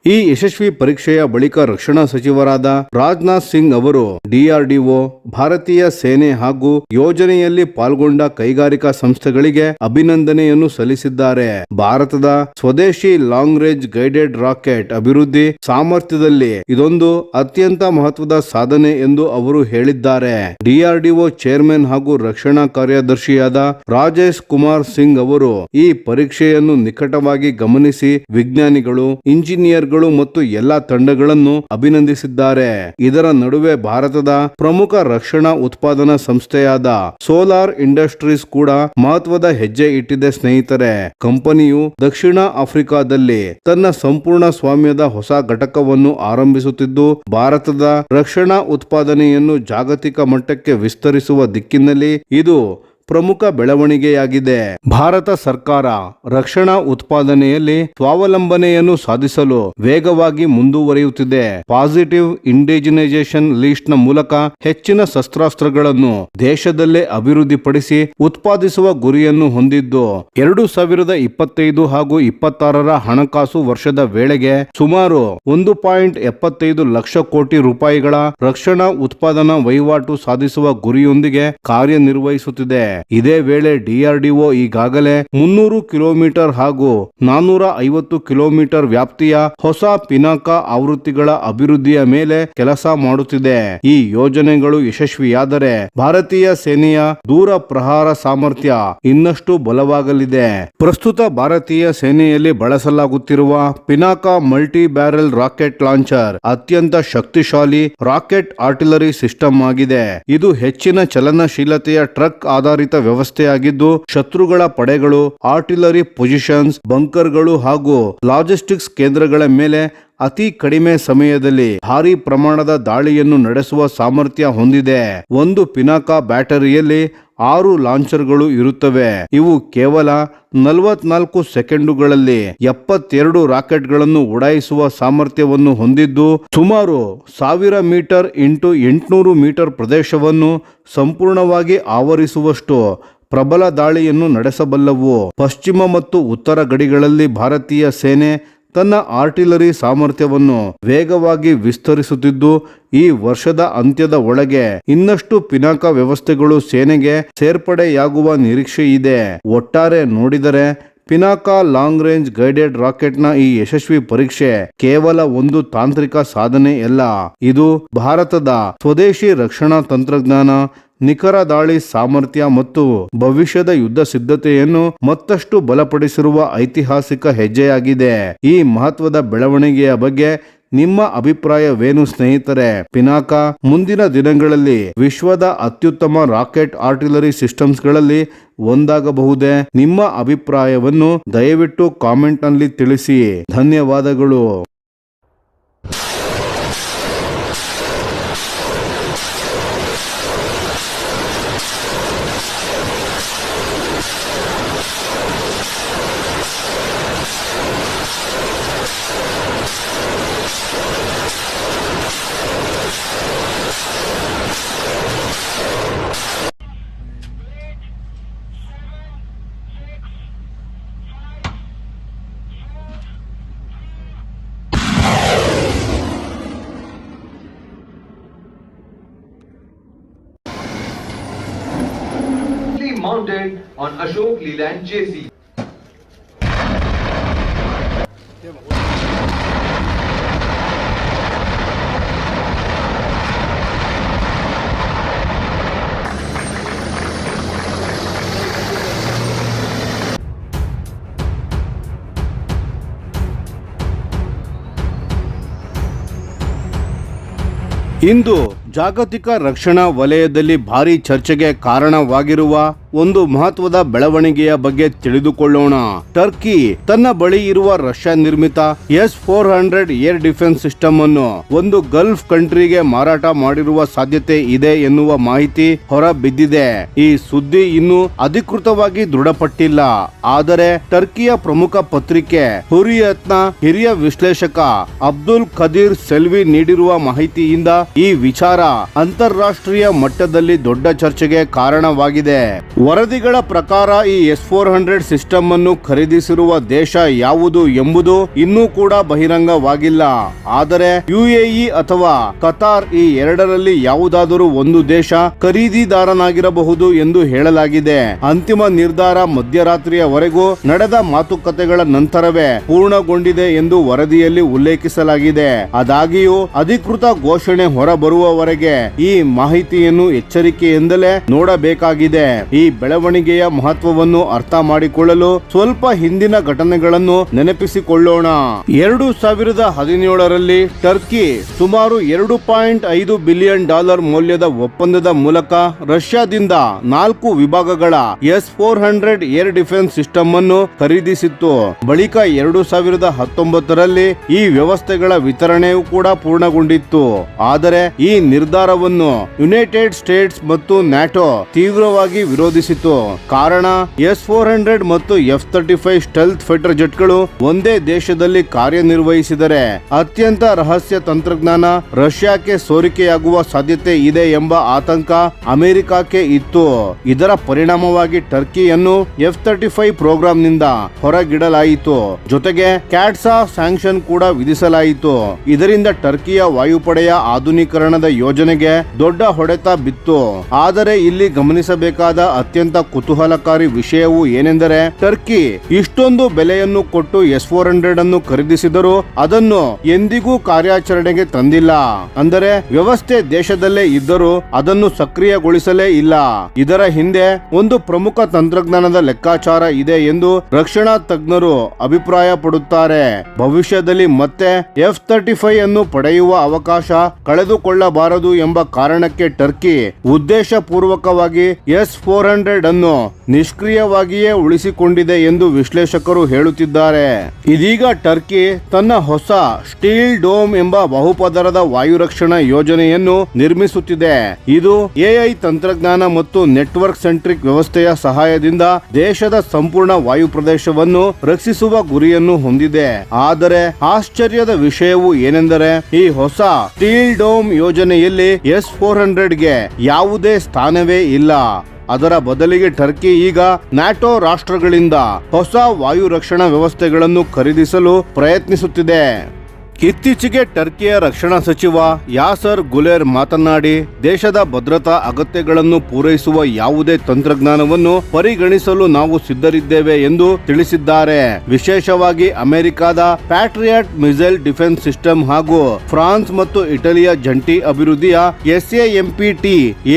A: ಈ ಯಶಸ್ವಿ ಪರೀಕ್ಷೆಯ ಬಳಿಕ ರಕ್ಷಣಾ ಸಚಿವರಾದ ರಾಜನಾಥ್ ಸಿಂಗ್ ಅವರು DRDO, ಭಾರತೀಯ ಸೇನೆ ಹಾಗೂ ಯೋಜನೆಯಲ್ಲಿ ಪಾಲ್ಗೊಂಡ ಕೈಗಾರಿಕಾ ಸಂಸ್ಥೆಗಳಿಗೆ ಅಭಿನಂದನೆಯನ್ನು ಸಲ್ಲಿಸಿದ್ದಾರೆ. ಭಾರತದ ಸ್ವದೇಶಿ ಲಾಂಗ್ ರೇಂಜ್ ಗೈಡೆಡ್ ರಾಕೆಟ್ ಅಭಿವೃದ್ಧಿ ಸಾಮರ್ಥ್ಯದಲ್ಲಿ ಇದೊಂದು ಅತ್ಯಂತ ಮಹತ್ವದ ಸಾಧನೆ ಎಂದು ಅವರು ಹೇಳಿದ್ದಾರೆ. DRDO ಚೇರ್ಮನ್ ಹಾಗೂ ರಕ್ಷಣಾ ಕಾರ್ಯದರ್ಶಿಯಾದ ರಾಜೇಶ್ ಕುಮಾರ್ ಸಿಂಗ್ ಅವರು ಈ ಪರೀಕ್ಷೆಯನ್ನು ನಿಕಟವಾಗಿ ಗಮನಿಸಿ ವಿಜ್ಞಾನಿಗಳು, ಇಂಜಿನಿಯರ್ ಮತ್ತು ಎಲ್ಲಾ ತಂಡಗಳನ್ನು ಅಭಿನಂದಿಸಿದ್ದಾರೆ. ಇದರ ನಡುವೆ ಭಾರತದ ಪ್ರಮುಖ ರಕ್ಷಣಾ ಉತ್ಪಾದನಾ ಸಂಸ್ಥೆಯಾದ ಸೋಲಾರ್ ಇಂಡಸ್ಟ್ರೀಸ್ ಕೂಡ ಮಹತ್ವದ ಹೆಜ್ಜೆ ಇಟ್ಟಿದೆ. ಸ್ನೇಹಿತರೆ, ಕಂಪನಿಯು ದಕ್ಷಿಣ ಆಫ್ರಿಕಾದಲ್ಲಿ ತನ್ನ ಸಂಪೂರ್ಣ ಸ್ವಾಮ್ಯದ ಹೊಸ ಘಟಕವನ್ನು ಆರಂಭಿಸುತ್ತಿದ್ದು ಭಾರತದ ರಕ್ಷಣಾ ಉತ್ಪಾದನೆಯನ್ನು ಜಾಗತಿಕ ಮಟ್ಟಕ್ಕೆ ವಿಸ್ತರಿಸುವ ದಿಕ್ಕಿನಲ್ಲಿ ಇದು ಪ್ರಮುಖ ಬೆಳವಣಿಗೆಯಾಗಿದೆ. ಭಾರತ ಸರ್ಕಾರ ರಕ್ಷಣಾ ಉತ್ಪಾದನೆಯಲ್ಲಿ ಸ್ವಾವಲಂಬನೆಯನ್ನು ಸಾಧಿಸಲು ವೇಗವಾಗಿ ಮುಂದುವರಿಯುತ್ತಿದೆ. ಪಾಸಿಟಿವ್ ಇಂಡಿಜಿನೈಸೇಷನ್ ಲಿಸ್ಟ್ ನ ಮೂಲಕ ಹೆಚ್ಚಿನ ಶಸ್ತ್ರಾಸ್ತ್ರಗಳನ್ನು ದೇಶದಲ್ಲೇ ಅಭಿವೃದ್ಧಿಪಡಿಸಿ ಉತ್ಪಾದಿಸುವ ಗುರಿಯನ್ನು ಹೊಂದಿದ್ದು 2025 ಹಾಗೂ 26ರ ಹಣಕಾಸು ವರ್ಷದ ವೇಳೆಗೆ ಸುಮಾರು 1.75 ಲಕ್ಷ ಕೋಟಿ ರೂಪಾಯಿಗಳ ರಕ್ಷಣಾ ಉತ್ಪಾದನಾ ವಹಿವಾಟು ಸಾಧಿಸುವ ಗುರಿಯೊಂದಿಗೆ ಕಾರ್ಯನಿರ್ವಹಿಸುತ್ತಿದೆ. ಇದೇ ವೇಳೆ DRDO ಈಗಾಗಲೇ 300 ಕಿಲೋಮೀಟರ್ ಹಾಗೂ 450 ಕಿಲೋಮೀಟರ್ ವ್ಯಾಪ್ತಿಯ ಹೊಸ ಪಿನಾಕ ಆವೃತ್ತಿಗಳ ಅಭಿವೃದ್ಧಿಯ ಮೇಲೆ ಕೆಲಸ ಮಾಡುತ್ತಿದೆ. ಈ ಯೋಜನೆಗಳು ಯಶಸ್ವಿಯಾದರೆ ಭಾರತೀಯ ಸೇನೆಯ ದೂರ ಪ್ರಹಾರ ಸಾಮರ್ಥ್ಯ ಇನ್ನಷ್ಟು ಬಲವಾಗಲಿದೆ. ಪ್ರಸ್ತುತ ಭಾರತೀಯ ಸೇನೆಯಲ್ಲಿ ಬಳಸಲಾಗುತ್ತಿರುವ Pinaka multi barrel rocket launcher ಅತ್ಯಂತ ಶಕ್ತಿಶಾಲಿ ರಾಕೆಟ್ ಆರ್ಟಿಲರಿ ಸಿಸ್ಟಮ್ ಆಗಿದೆ. ಇದು ಹೆಚ್ಚಿನ ಚಲನಶೀಲತೆಯ ಟ್ರಕ್ ಆಧಾರಿತ ವ್ಯವಸ್ಥೆಯಾಗಿದ್ದು ಶತ್ರುಗಳ ಪಡೆಗಳು, ಆರ್ಟಿಲರಿ ಪೊಸಿಷನ್ಸ್, ಬಂಕರ್ಗಳು ಹಾಗೂ ಲಾಜಿಸ್ಟಿಕ್ಸ್ ಕೇಂದ್ರಗಳ ಮೇಲೆ ಅತಿ ಕಡಿಮೆ ಸಮಯದಲ್ಲಿ ಭಾರಿ ಪ್ರಮಾಣದ ದಾಳಿಯನ್ನು ನಡೆಸುವ ಸಾಮರ್ಥ್ಯ ಹೊಂದಿದೆ. ಒಂದು ಪಿನಾಕ ಬ್ಯಾಟರಿಯಲ್ಲಿ 6 ಲಾಂಚರ್ಗಳು ಇರುತ್ತವೆ. ಇವು ಕೇವಲ 44 ಸೆಕೆಂಡುಗಳಲ್ಲಿ 72 ರಾಕೆಟ್ಗಳನ್ನು ಉಡಾಯಿಸುವ ಸಾಮರ್ಥ್ಯವನ್ನು ಹೊಂದಿದ್ದು ಸುಮಾರು 1000 ಮೀಟರ್ ಇಂಟು 800 ಮೀಟರ್ ಪ್ರದೇಶವನ್ನು ಸಂಪೂರ್ಣವಾಗಿ ಆವರಿಸುವಷ್ಟು ಪ್ರಬಲ ದಾಳಿಯನ್ನು ನಡೆಸಬಲ್ಲವು. ಪಶ್ಚಿಮ ಮತ್ತು ಉತ್ತರ ಗಡಿಗಳಲ್ಲಿ ಭಾರತೀಯ ಸೇನೆ ತನ್ನ ಆರ್ಟಿಲರಿ ಸಾಮರ್ಥ್ಯವನ್ನು ವೇಗವಾಗಿ ವಿಸ್ತರಿಸುತ್ತಿದ್ದು ಈ ವರ್ಷದ ಅಂತ್ಯದ ಒಳಗೆ ಇನ್ನಷ್ಟು ಪಿನಾಕ ವ್ಯವಸ್ಥೆಗಳು ಸೇನೆಗೆ ಸೇರ್ಪಡೆಯಾಗುವ ನಿರೀಕ್ಷೆ ಇದೆ. ಒಟ್ಟಾರೆ ನೋಡಿದರೆ ಪಿನಾಕ ಲಾಂಗ್ ರೇಂಜ್ ಗೈಡೆಡ್ ರಾಕೆಟ್ನ ಈ ಯಶಸ್ವಿ ಪರೀಕ್ಷೆ ಕೇವಲ ಒಂದು ತಾಂತ್ರಿಕ ಸಾಧನೆಯಲ್ಲ, ಇದು ಭಾರತದ ಸ್ವದೇಶಿ ರಕ್ಷಣಾ ತಂತ್ರಜ್ಞಾನ, ನಿಖರ ದಾಳಿ ಸಾಮರ್ಥ್ಯ ಮತ್ತು ಭವಿಷ್ಯದ ಯುದ್ಧ ಸಿದ್ಧತೆಯನ್ನು ಮತ್ತಷ್ಟು ಬಲಪಡಿಸಿರುವ ಐತಿಹಾಸಿಕ ಹೆಜ್ಜೆಯಾಗಿದೆ. ಈ ಮಹತ್ವದ ಬೆಳವಣಿಗೆಯ ಬಗ್ಗೆ ನಿಮ್ಮ ಅಭಿಪ್ರಾಯವೇನು ಸ್ನೇಹಿತರೆ? ಪಿನಾಕ ಮುಂದಿನ ದಿನಗಳಲ್ಲಿ ವಿಶ್ವದ ಅತ್ಯುತ್ತಮ ರಾಕೆಟ್ ಆರ್ಟಿಲರಿ ಸಿಸ್ಟಮ್ಸ್ಗಳಲ್ಲಿ ಒಂದಾಗಬಹುದೇ? ನಿಮ್ಮ ಅಭಿಪ್ರಾಯವನ್ನು ದಯವಿಟ್ಟು ಕಾಮೆಂಟ್ನಲ್ಲಿ ತಿಳಿಸಿ. ಧನ್ಯವಾದಗಳು.
C: mounted on Ashok Leland JC.
A: ಇಂದು ಜಾಗತಿಕ ರಕ್ಷಣಾ ವಲಯದಲ್ಲಿ ಭಾರಿ ಚರ್ಚೆಗೆ ಕಾರಣವಾಗಿರುವ ಒಂದು ಮಹತ್ವದ ಬೆಳವಣಿಗೆಯ ಬಗ್ಗೆ ತಿಳಿದುಕೊಳ್ಳೋಣ. ಟರ್ಕಿ ತನ್ನ ಬಳಿ ಇರುವ ರಷ್ಯಾ ನಿರ್ಮಿತ S-400 ಏರ್ ಡಿಫೆನ್ಸ್ ಸಿಸ್ಟಮ್ ಅನ್ನು ಒಂದು ಗಲ್ಫ್ ಕಂಟ್ರಿಗೆ ಮಾರಾಟ ಮಾಡಿರುವ ಸಾಧ್ಯತೆ ಇದೆ ಎನ್ನುವ ಮಾಹಿತಿ ಹೊರ ಬಿದ್ದಿದೆ. ಈ ಸುದ್ದಿ ಇನ್ನೂ ಅಧಿಕೃತವಾಗಿ ದೃಢಪಟ್ಟಿಲ್ಲ. ಆದರೆ ಟರ್ಕಿಯ ಪ್ರಮುಖ ಪತ್ರಿಕೆ ಹುರಿಯತ್ನ ಹಿರಿಯ ವಿಶ್ಲೇಷಕ ಅಬ್ದುಲ್ ಖದೀರ್ ಸೆಲ್ವಿ ನೀಡಿರುವ ಮಾಹಿತಿಯಿಂದ ಈ ವಿಚಾರ ಅಂತಾರಾಷ್ಟ್ರೀಯ ಮಟ್ಟದಲ್ಲಿ ದೊಡ್ಡ ಚರ್ಚೆಗೆ ಕಾರಣವಾಗಿದೆ. ವರದಿಗಳ ಪ್ರಕಾರ ಈ S-400 ಸಿಸ್ಟಮ್ ಅನ್ನು ಖರೀದಿಸಿರುವ ದೇಶ ಯಾವುದು ಎಂಬುದು ಇನ್ನೂ ಕೂಡ ಬಹಿರಂಗವಾಗಿಲ್ಲ. ಆದರೆ UAE ಅಥವಾ ಕತಾರ್ ಈ ಎರಡರಲ್ಲಿ ಯಾವುದಾದರೂ ಒಂದು ದೇಶ ಖರೀದಿದಾರನಾಗಿರಬಹುದು ಎಂದು ಹೇಳಲಾಗಿದೆ. ಅಂತಿಮ ನಿರ್ಧಾರ ಮಧ್ಯರಾತ್ರಿಯವರೆಗೂ ನಡೆದ ಮಾತುಕತೆಗಳ ನಂತರವೇ ಪೂರ್ಣಗೊಂಡಿದೆ ಎಂದು ವರದಿಯಲ್ಲಿ ಉಲ್ಲೇಖಿಸಲಾಗಿದೆ. ಆದಾಗ್ಯೂ ಅಧಿಕೃತ ಘೋಷಣೆ ಹೊರಬರುವವರೆಗೆ ಈ ಮಾಹಿತಿಯನ್ನು ಎಚ್ಚರಿಕೆಯಿಂದಲೇ ನೋಡಬೇಕಾಗಿದೆ. ಈ ಬೆಳವಣಿಗೆಯ ಮಹತ್ವವನ್ನು ಅರ್ಥ ಮಾಡಿಕೊಳ್ಳಲು ಸ್ವಲ್ಪ ಹಿಂದಿನ ಘಟನೆಗಳನ್ನು ನೆನಪಿಸಿಕೊಳ್ಳೋಣ. 2017ರಲ್ಲಿ ಟರ್ಕಿ ಸುಮಾರು $2.5 ಬಿಲಿಯನ್ ಮೌಲ್ಯದ ಒಪ್ಪಂದದ ಮೂಲಕ ರಷ್ಯಾದಿಂದ 4 ವಿಭಾಗಗಳ S-400 ಏರ್ ಡಿಫೆನ್ಸ್ ಸಿಸ್ಟಮ್ ಅನ್ನು ಖರೀದಿಸಿತ್ತು. ಬಳಿಕ 2019ರಲ್ಲಿ ಈ ವ್ಯವಸ್ಥೆಗಳ ವಿತರಣೆಯೂ ಕೂಡ ಪೂರ್ಣಗೊಂಡಿತ್ತು. ಆದರೆ ಈ ನಿರ್ಧಾರವನ್ನು ಯುನೈಟೆಡ್ ಸ್ಟೇಟ್ಸ್ ಮತ್ತು ನ್ಯಾಟೋ ತೀವ್ರವಾಗಿ ವಿರೋಧಿಸಿತು. ಕಾರಣ S-400 ಮತ್ತು F-35 ಸ್ಟೆಲ್ತ್ ಫೈಟರ್ ಜೆಟ್ಗಳು ಒಂದೇ ದೇಶದಲ್ಲಿ ಕಾರ್ಯನಿರ್ವಹಿಸಿದರೆ ಅತ್ಯಂತ ರಹಸ್ಯ ತಂತ್ರಜ್ಞಾನ ರಷ್ಯಾಕ್ಕೆ ಸೋರಿಕೆಯಾಗುವ ಸಾಧ್ಯತೆ ಇದೆ ಎಂಬ ಆತಂಕ ಅಮೆರಿಕಕ್ಕೆ ಇತ್ತು. ಇದರ ಪರಿಣಾಮವಾಗಿ ಟರ್ಕಿಯನ್ನು F-35 ಪ್ರೋಗ್ರಾಂನಿಂದ ಹೊರಗಿಡಲಾಯಿತು. ಜೊತೆಗೆ ಕ್ಯಾಟ್ಸಾ ಸ್ಯಾಂಕ್ಷನ್ ಕೂಡ ವಿಧಿಸಲಾಯಿತು. ಇದರಿಂದ ಟರ್ಕಿಯ ವಾಯುಪಡೆಯ ಆಧುನೀಕರಣದ ಯೋಜನೆಗೆ ದೊಡ್ಡ ಹೊಡೆತ ಬಿತ್ತು. ಆದರೆ ಇಲ್ಲಿ ಗಮನಿಸಬೇಕಾದ ಅತ್ಯಂತ ಕುತೂಹಲಕಾರಿ ವಿಷಯವು ಏನೆಂದರೆ ಟರ್ಕಿ ಇಷ್ಟೊಂದು ಬೆಲೆಯನ್ನು ಕೊಟ್ಟು S-400 ಅನ್ನು ಖರೀದಿಸಿದರೂ ಅದನ್ನು ಎಂದಿಗೂ ಕಾರ್ಯಾಚರಣೆಗೆ ತಂದಿಲ್ಲ. ಅಂದರೆ ವ್ಯವಸ್ಥೆ ದೇಶದಲ್ಲೇ ಇದ್ದರೂ ಅದನ್ನು ಸಕ್ರಿಯಗೊಳಿಸಲೇ ಇಲ್ಲ. ಇದರ ಹಿಂದೆ ಒಂದು ಪ್ರಮುಖ ತಂತ್ರಜ್ಞಾನದ ಲೆಕ್ಕಾಚಾರ ಇದೆ ಎಂದು ರಕ್ಷಣಾ ತಜ್ಞರು ಅಭಿಪ್ರಾಯ ಪಡುತ್ತಾರೆ. ಭವಿಷ್ಯದಲ್ಲಿ ಮತ್ತೆ F-35 ಅನ್ನು ಪಡೆಯುವ ಅವಕಾಶ ಕಳೆದುಕೊಳ್ಳಬಾರದು ಎಂಬ ಕಾರಣಕ್ಕೆ ಟರ್ಕಿ ಉದ್ದೇಶಪೂರ್ವಕವಾಗಿ S-400 ಅನ್ನು ನಿಷ್ಕ್ರಿಯವಾಗಿಯೇ ಉಳಿಸಿಕೊಂಡಿದೆ ಎಂದು ವಿಶ್ಲೇಷಕರು ಹೇಳುತ್ತಿದ್ದಾರೆ. ಇದೀಗ ಟರ್ಕಿ ತನ್ನ ಹೊಸ ಸ್ಟೀಲ್ ಡೋಮ್ ಎಂಬ ಬಹುಪದರದ ವಾಯುರಕ್ಷಣಾ ಯೋಜನೆಯನ್ನು ನಿರ್ಮಿಸುತ್ತಿದೆ. ಇದು AI ತಂತ್ರಜ್ಞಾನ ಮತ್ತು ನೆಟ್ವರ್ಕ್ ಸೆಂಟ್ರಿಕ್ ವ್ಯವಸ್ಥೆಯ ಸಹಾಯದಿಂದ ದೇಶದ ಸಂಪೂರ್ಣ ವಾಯು ಪ್ರದೇಶವನ್ನು ರಕ್ಷಿಸುವ ಗುರಿಯನ್ನು ಹೊಂದಿದೆ. ಆದರೆ ಆಶ್ಚರ್ಯದ ವಿಷಯವು ಏನೆಂದರೆ ಈ ಹೊಸ ಸ್ಟೀಲ್ ಡೋಮ್ ಯೋಜನೆಯಲ್ಲಿ S-400ಗೆ ಯಾವುದೇ ಸ್ಥಾನವೇ ಇಲ್ಲ. ಅದರ ಬದಲಿಗೆ ಟರ್ಕಿ ಈಗ ನ್ಯಾಟೋ ರಾಷ್ಟ್ರಗಳಿಂದ ಹೊಸ ವಾಯು ರಕ್ಷಣಾ ವ್ಯವಸ್ಥೆಗಳನ್ನು ಖರೀದಿಸಲು ಪ್ರಯತ್ನಿಸುತ್ತಿದೆ. ಇತ್ತೀಚೆಗೆ ಟರ್ಕಿಯ ರಕ್ಷಣಾ ಸಚಿವ ಯಾಸರ್ ಗುಲೇರ್ ಮಾತನಾಡಿ ದೇಶದ ಭದ್ರತಾ ಅಗತ್ಯಗಳನ್ನು ಪೂರೈಸುವ ಯಾವುದೇ ತಂತ್ರಜ್ಞಾನವನ್ನು ಪರಿಗಣಿಸಲು ನಾವು ಸಿದ್ಧರಿದ್ದೇವೆ ಎಂದು ತಿಳಿಸಿದ್ದಾರೆ. ವಿಶೇಷವಾಗಿ ಅಮೆರಿಕದ ಪ್ಯಾಟ್ರಿಯಾಟ್ ಮಿಸೈಲ್ ಡಿಫೆನ್ಸ್ ಸಿಸ್ಟಮ್ ಹಾಗೂ ಫ್ರಾನ್ಸ್ ಮತ್ತು ಇಟಲಿಯ ಜಂಟಿ ಅಭಿವೃದ್ಧಿಯ SAMPT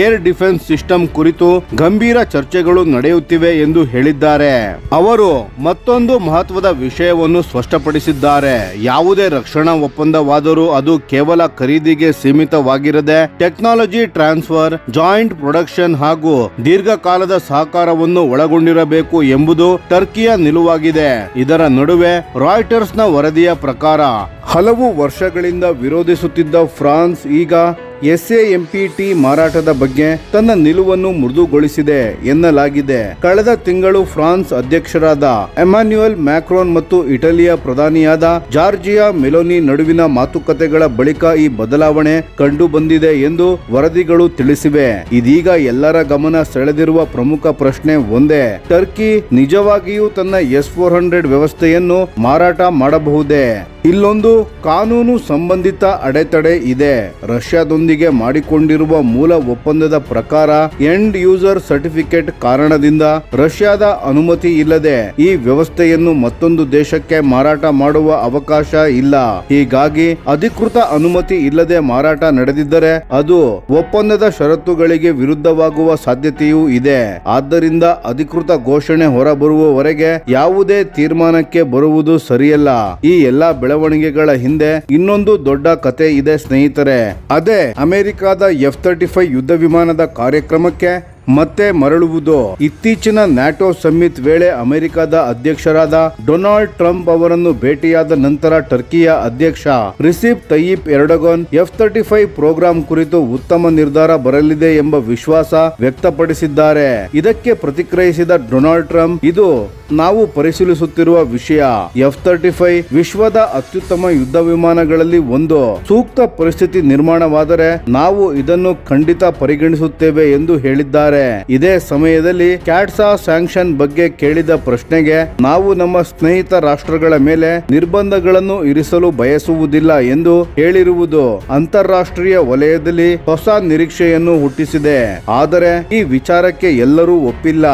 A: ಏರ್ ಡಿಫೆನ್ಸ್ ಸಿಸ್ಟಮ್ ಕುರಿತು ಗಂಭೀರ ಚರ್ಚೆಗಳು ನಡೆಯುತ್ತಿವೆ ಎಂದು ಹೇಳಿದ್ದಾರೆ. ಅವರು ಮತ್ತೊಂದು ಮಹತ್ವದ ವಿಷಯವನ್ನು ಸ್ಪಷ್ಟಪಡಿಸಿದ್ದಾರೆ. ಯಾವುದೇ ರಕ್ಷಣಾ ಒಪ್ಪಂದವಾದರೂ ಅದು ಕೇವಲ ಖರೀದಿಗೆ ಸೀಮಿತವಾಗಿರದೆ ಟೆಕ್ನಾಲಜಿ ಟ್ರಾನ್ಸ್ಫರ್, ಜಾಯಿಂಟ್ ಪ್ರೊಡಕ್ಷನ್ ಹಾಗೂ ದೀರ್ಘಕಾಲದ ಸಹಕಾರವನ್ನು ಒಳಗೊಂಡಿರಬೇಕು ಎಂಬುದು ಟರ್ಕಿಯ ನಿಲುವಾಗಿದೆ. ಇದರ ನಡುವೆ ರಾಯ್ಟರ್ಸ್ ನ ವರದಿಯ ಪ್ರಕಾರ ಹಲವು ವರ್ಷಗಳಿಂದ ವಿರೋಧಿಸುತ್ತಿದ್ದ ಫ್ರಾನ್ಸ್ ಈಗ SAMPT ಮಾರಾಟದ ಬಗ್ಗೆ ತನ್ನ ನಿಲುವನ್ನು ಮೃದುಗೊಳಿಸಿದೆ ಎನ್ನಲಾಗಿದೆ. ಕಳೆದ ತಿಂಗಳು ಫ್ರಾನ್ಸ್ ಅಧ್ಯಕ್ಷರಾದ ಎಮಾನ್ಯುಯಲ್ ಮ್ಯಾಕ್ರೋನ್ ಮತ್ತು ಇಟಲಿಯ ಪ್ರಧಾನಿಯಾದ ಜಾರ್ಜಿಯಾ ಮೆಲೋನಿ ನಡುವಿನ ಮಾತುಕತೆಗಳ ಬಳಿಕ ಈ ಬದಲಾವಣೆ ಕಂಡು ಬಂದಿದೆ ಎಂದು ವರದಿಗಳು ತಿಳಿಸಿವೆ. ಇದೀಗ ಎಲ್ಲರ ಗಮನ ಸೆಳೆದಿರುವ ಪ್ರಮುಖ ಪ್ರಶ್ನೆ ಒಂದೇ: ಟರ್ಕಿ ನಿಜವಾಗಿಯೂ ತನ್ನ S-400 ವ್ಯವಸ್ಥೆಯನ್ನು ಮಾರಾಟ ಮಾಡಬಹುದೇ? ಇಲ್ಲೊಂದು ಕಾನೂನು ಸಂಬಂಧಿತ ಅಡೆತಡೆ ಇದೆ. ರಷ್ಯಾದೊಂದಿಗೆ ರಷ್ಯಾದೊಂದಿಗೆ ಮಾಡಿಕೊಂಡಿರುವ ಮೂಲ ಒಪ್ಪಂದದ ಪ್ರಕಾರ ಎಂಡ್ ಯೂಸರ್ ಸರ್ಟಿಫಿಕೇಟ್ ಕಾರಣದಿಂದ ರಷ್ಯಾದ ಅನುಮತಿ ಇಲ್ಲದೆ ಈ ವ್ಯವಸ್ಥೆಯನ್ನು ಮತ್ತೊಂದು ದೇಶಕ್ಕೆ ಮಾರಾಟ ಮಾಡುವ ಅವಕಾಶ ಇಲ್ಲ. ಹೀಗಾಗಿ ಅಧಿಕೃತ ಅನುಮತಿ ಇಲ್ಲದೆ ಮಾರಾಟ ನಡೆದಿದ್ದರೆ ಅದು ಒಪ್ಪಂದದ ಷರತ್ತುಗಳಿಗೆ ವಿರುದ್ಧವಾಗುವ ಸಾಧ್ಯತೆಯೂ ಇದೆ. ಆದ್ದರಿಂದ ಅಧಿಕೃತ ಘೋಷಣೆ ಹೊರಬರುವವರೆಗೆ ಯಾವುದೇ ತೀರ್ಮಾನಕ್ಕೆ ಬರುವುದು ಸರಿಯಲ್ಲ. ಈ ಎಲ್ಲಾ ಬೆಳವಣಿಗೆಗಳ ಹಿಂದೆ ಇನ್ನೊಂದು ದೊಡ್ಡ ಕತೆ ಇದೆ ಸ್ನೇಹಿತರೆ. ಅದೇ ಅಮೆರಿಕದ F-35 ಯುದ್ಧ ವಿಮಾನದ ಕಾರ್ಯಕ್ರಮಕ್ಕೆ ಮತ್ತೆ ಮರಳುವುದು. ಇತ್ತೀಚಿನ ನ್ಯಾಟೋ ಸಮ್ಮಿಟ್ ವೇಳೆ ಅಮೆರಿಕದ ಅಧ್ಯಕ್ಷರಾದ ಡೊನಾಲ್ಡ್ ಟ್ರಂಪ್ ಅವರನ್ನು ಭೇಟಿಯಾದ ನಂತರ ಟರ್ಕಿಯ ಅಧ್ಯಕ್ಷ recipe Tayyip Erdogan F-35 program ಕುರಿತು ಉತ್ತಮ ನಿರ್ಧಾರ ಬರಲಿದೆ ಎಂಬ ವಿಶ್ವಾಸ ವ್ಯಕ್ತಪಡಿಸಿದ್ದಾರೆ. ಇದಕ್ಕೆ ಪ್ರತಿಕ್ರಿಯಿಸಿದ ಡೊನಾಲ್ಡ್ ಟ್ರಂಪ್, ಇದು ನಾವು ಪರಿಶೀಲಿಸುತ್ತಿರುವ ವಿಷಯ. F-35 ವಿಶ್ವದ ಅತ್ಯುತ್ತಮ ಯುದ್ಧ ವಿಮಾನಗಳಲ್ಲಿ ಒಂದು. ಸೂಕ್ತ ಪರಿಸ್ಥಿತಿ ನಿರ್ಮಾಣವಾದರೆ ನಾವು ಇದನ್ನು ಖಂಡಿತ ಪರಿಗಣಿಸುತ್ತೇವೆ ಎಂದು ಹೇಳಿದ್ದಾರೆ. ಇದೇ ಸಮಯದಲ್ಲಿ ಕ್ಯಾಟ್ಸಾ ಸ್ಯಾಂಕ್ಷನ್ ಬಗ್ಗೆ ಕೇಳಿದ ಪ್ರಶ್ನೆಗೆ, ನಾವು ನಮ್ಮ ಸ್ನೇಹಿತ ರಾಷ್ಟ್ರಗಳ ಮೇಲೆ ನಿರ್ಬಂಧಗಳನ್ನು ಇರಿಸಲು ಬಯಸುವುದಿಲ್ಲ ಎಂದು ಹೇಳಿರುವುದು ಅಂತಾರಾಷ್ಟ್ರೀಯ ವಲಯದಲ್ಲಿ ಹೊಸ ನಿರೀಕ್ಷೆಯನ್ನು ಹುಟ್ಟಿಸಿದೆ. ಆದರೆ ಈ ವಿಚಾರಕ್ಕೆ ಎಲ್ಲರೂ ಒಪ್ಪಿಲ್ಲ.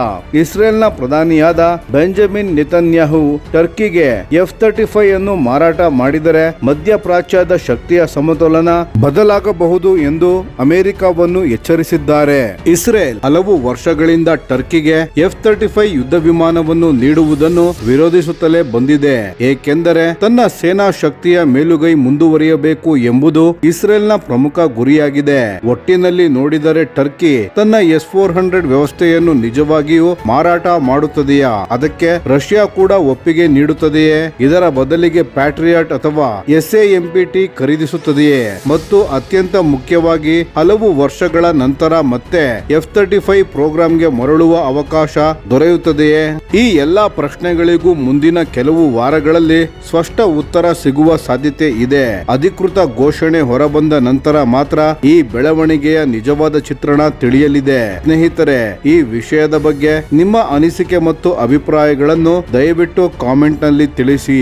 A: ಇಸ್ರೇಲ್ನ ಪ್ರಧಾನಿಯಾದ ಬೆಂಜಮಿನ್ ನೆತನ್ಯಾಹು ಟರ್ಕಿಗೆ F-35 ಅನ್ನು ಮಾರಾಟ ಮಾಡಿದರೆ ಮಧ್ಯಪ್ರಾಚ್ಯದ ಶಕ್ತಿಯ ಸಮತೋಲನ ಬದಲಾಗಬಹುದು ಎಂದು ಅಮೆರಿಕವನ್ನು ಎಚ್ಚರಿಸಿದ್ದಾರೆ. ಇಸ್ರೇಲ್ ಹಲವು ವರ್ಷಗಳಿಂದ ಟರ್ಕಿಗೆ F-35 ಯುದ್ಧ ವಿಮಾನವನ್ನು ನೀಡುವುದನ್ನು ವಿರೋಧಿಸುತ್ತಲೇ ಬಂದಿದೆ. ಏಕೆಂದರೆ ತನ್ನ ಸೇನಾ ಶಕ್ತಿಯ ಮೇಲುಗೈ ಮುಂದುವರಿಯಬೇಕು ಎಂಬುದು ಇಸ್ರೇಲ್ನ ಪ್ರಮುಖ ಗುರಿಯಾಗಿದೆ. ಒಟ್ಟಿನಲ್ಲಿ ನೋಡಿದರೆ ಟರ್ಕಿ ತನ್ನ S-400 ವ್ಯವಸ್ಥೆಯನ್ನು ನಿಜವಾಗಿಯೂ ಮಾರಾಟ ಮಾಡುತ್ತದೆಯಾ? ಅದಕ್ಕೆ ರಷ್ಯಾ ಕೂಡ ಒಪ್ಪಿಗೆ ನೀಡುತ್ತದೆಯೇ? ಇದರ ಬದಲಿಗೆ ಪ್ಯಾಟ್ರಿಯಾಟ್ ಅಥವಾ SAMPT ಖರೀದಿಸುತ್ತದೆಯೇ? ಮತ್ತು ಅತ್ಯಂತ ಮುಖ್ಯವಾಗಿ, ಹಲವು ವರ್ಷಗಳ ನಂತರ ಮತ್ತೆ F-35 ಪ್ರೋಗ್ರಾಂಗೆ ಮರಳುವ ಅವಕಾಶ ದೊರೆಯುತ್ತದೆಯೇ? ಈ ಎಲ್ಲಾ ಪ್ರಶ್ನೆಗಳಿಗೂ ಮುಂದಿನ ಕೆಲವು ವಾರಗಳಲ್ಲಿ ಸ್ಪಷ್ಟ ಉತ್ತರ ಸಿಗುವ ಸಾಧ್ಯತೆ ಇದೆ. ಅಧಿಕೃತ ಘೋಷಣೆ ಹೊರಬಂದ ನಂತರ ಮಾತ್ರ ಈ ಬೆಳವಣಿಗೆಯ ನಿಜವಾದ ಚಿತ್ರಣ ತಿಳಿಯಲಿದೆ. ಸ್ನೇಹಿತರೆ, ಈ ವಿಷಯದ ಬಗ್ಗೆ ನಿಮ್ಮ ಅನಿಸಿಕೆ ಮತ್ತು ಅಭಿಪ್ರಾಯಗಳನ್ನು ದಯವಿಟ್ಟು ಕಾಮೆಂಟ್ ನಲ್ಲಿ ತಿಳಿಸಿ.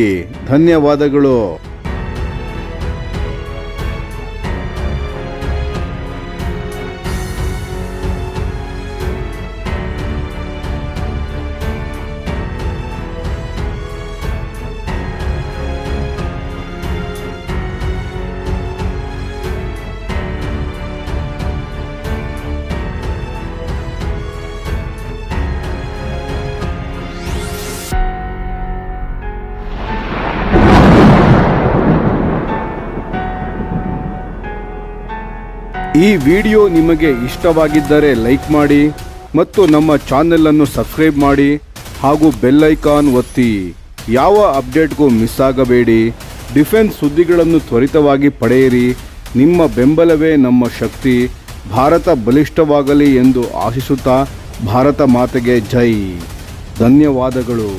A: ಧನ್ಯವಾದಗಳು. ಈ ವಿಡಿಯೋ ನಿಮಗೆ ಇಷ್ಟವಾಗಿದ್ದರೆ ಲೈಕ್ ಮಾಡಿ ಮತ್ತು ನಮ್ಮ ಚಾನೆಲ್ ಅನ್ನು ಸಬ್ಸ್ಕ್ರೈಬ್ ಮಾಡಿ ಹಾಗೂ ಬೆಲ್ ಐಕಾನ್ ಒತ್ತಿ. ಯಾವ ಅಪ್ಡೇಟ್ಗೂ ಮಿಸ್ ಆಗಬೇಡಿ. ಡಿಫೆನ್ಸ್ ಸುದ್ದಿಗಳನ್ನು ತ್ವರಿತವಾಗಿ ಪಡೆಯಿರಿ. ನಿಮ್ಮ ಬೆಂಬಲವೇ ನಮ್ಮ ಶಕ್ತಿ. ಭಾರತ ಬಲಿಷ್ಠವಾಗಲಿ ಎಂದು ಆಶಿಸುತ್ತಾ ಭಾರತ ಮಾತೆಗೆ ಜೈ. ಧನ್ಯವಾದಗಳು.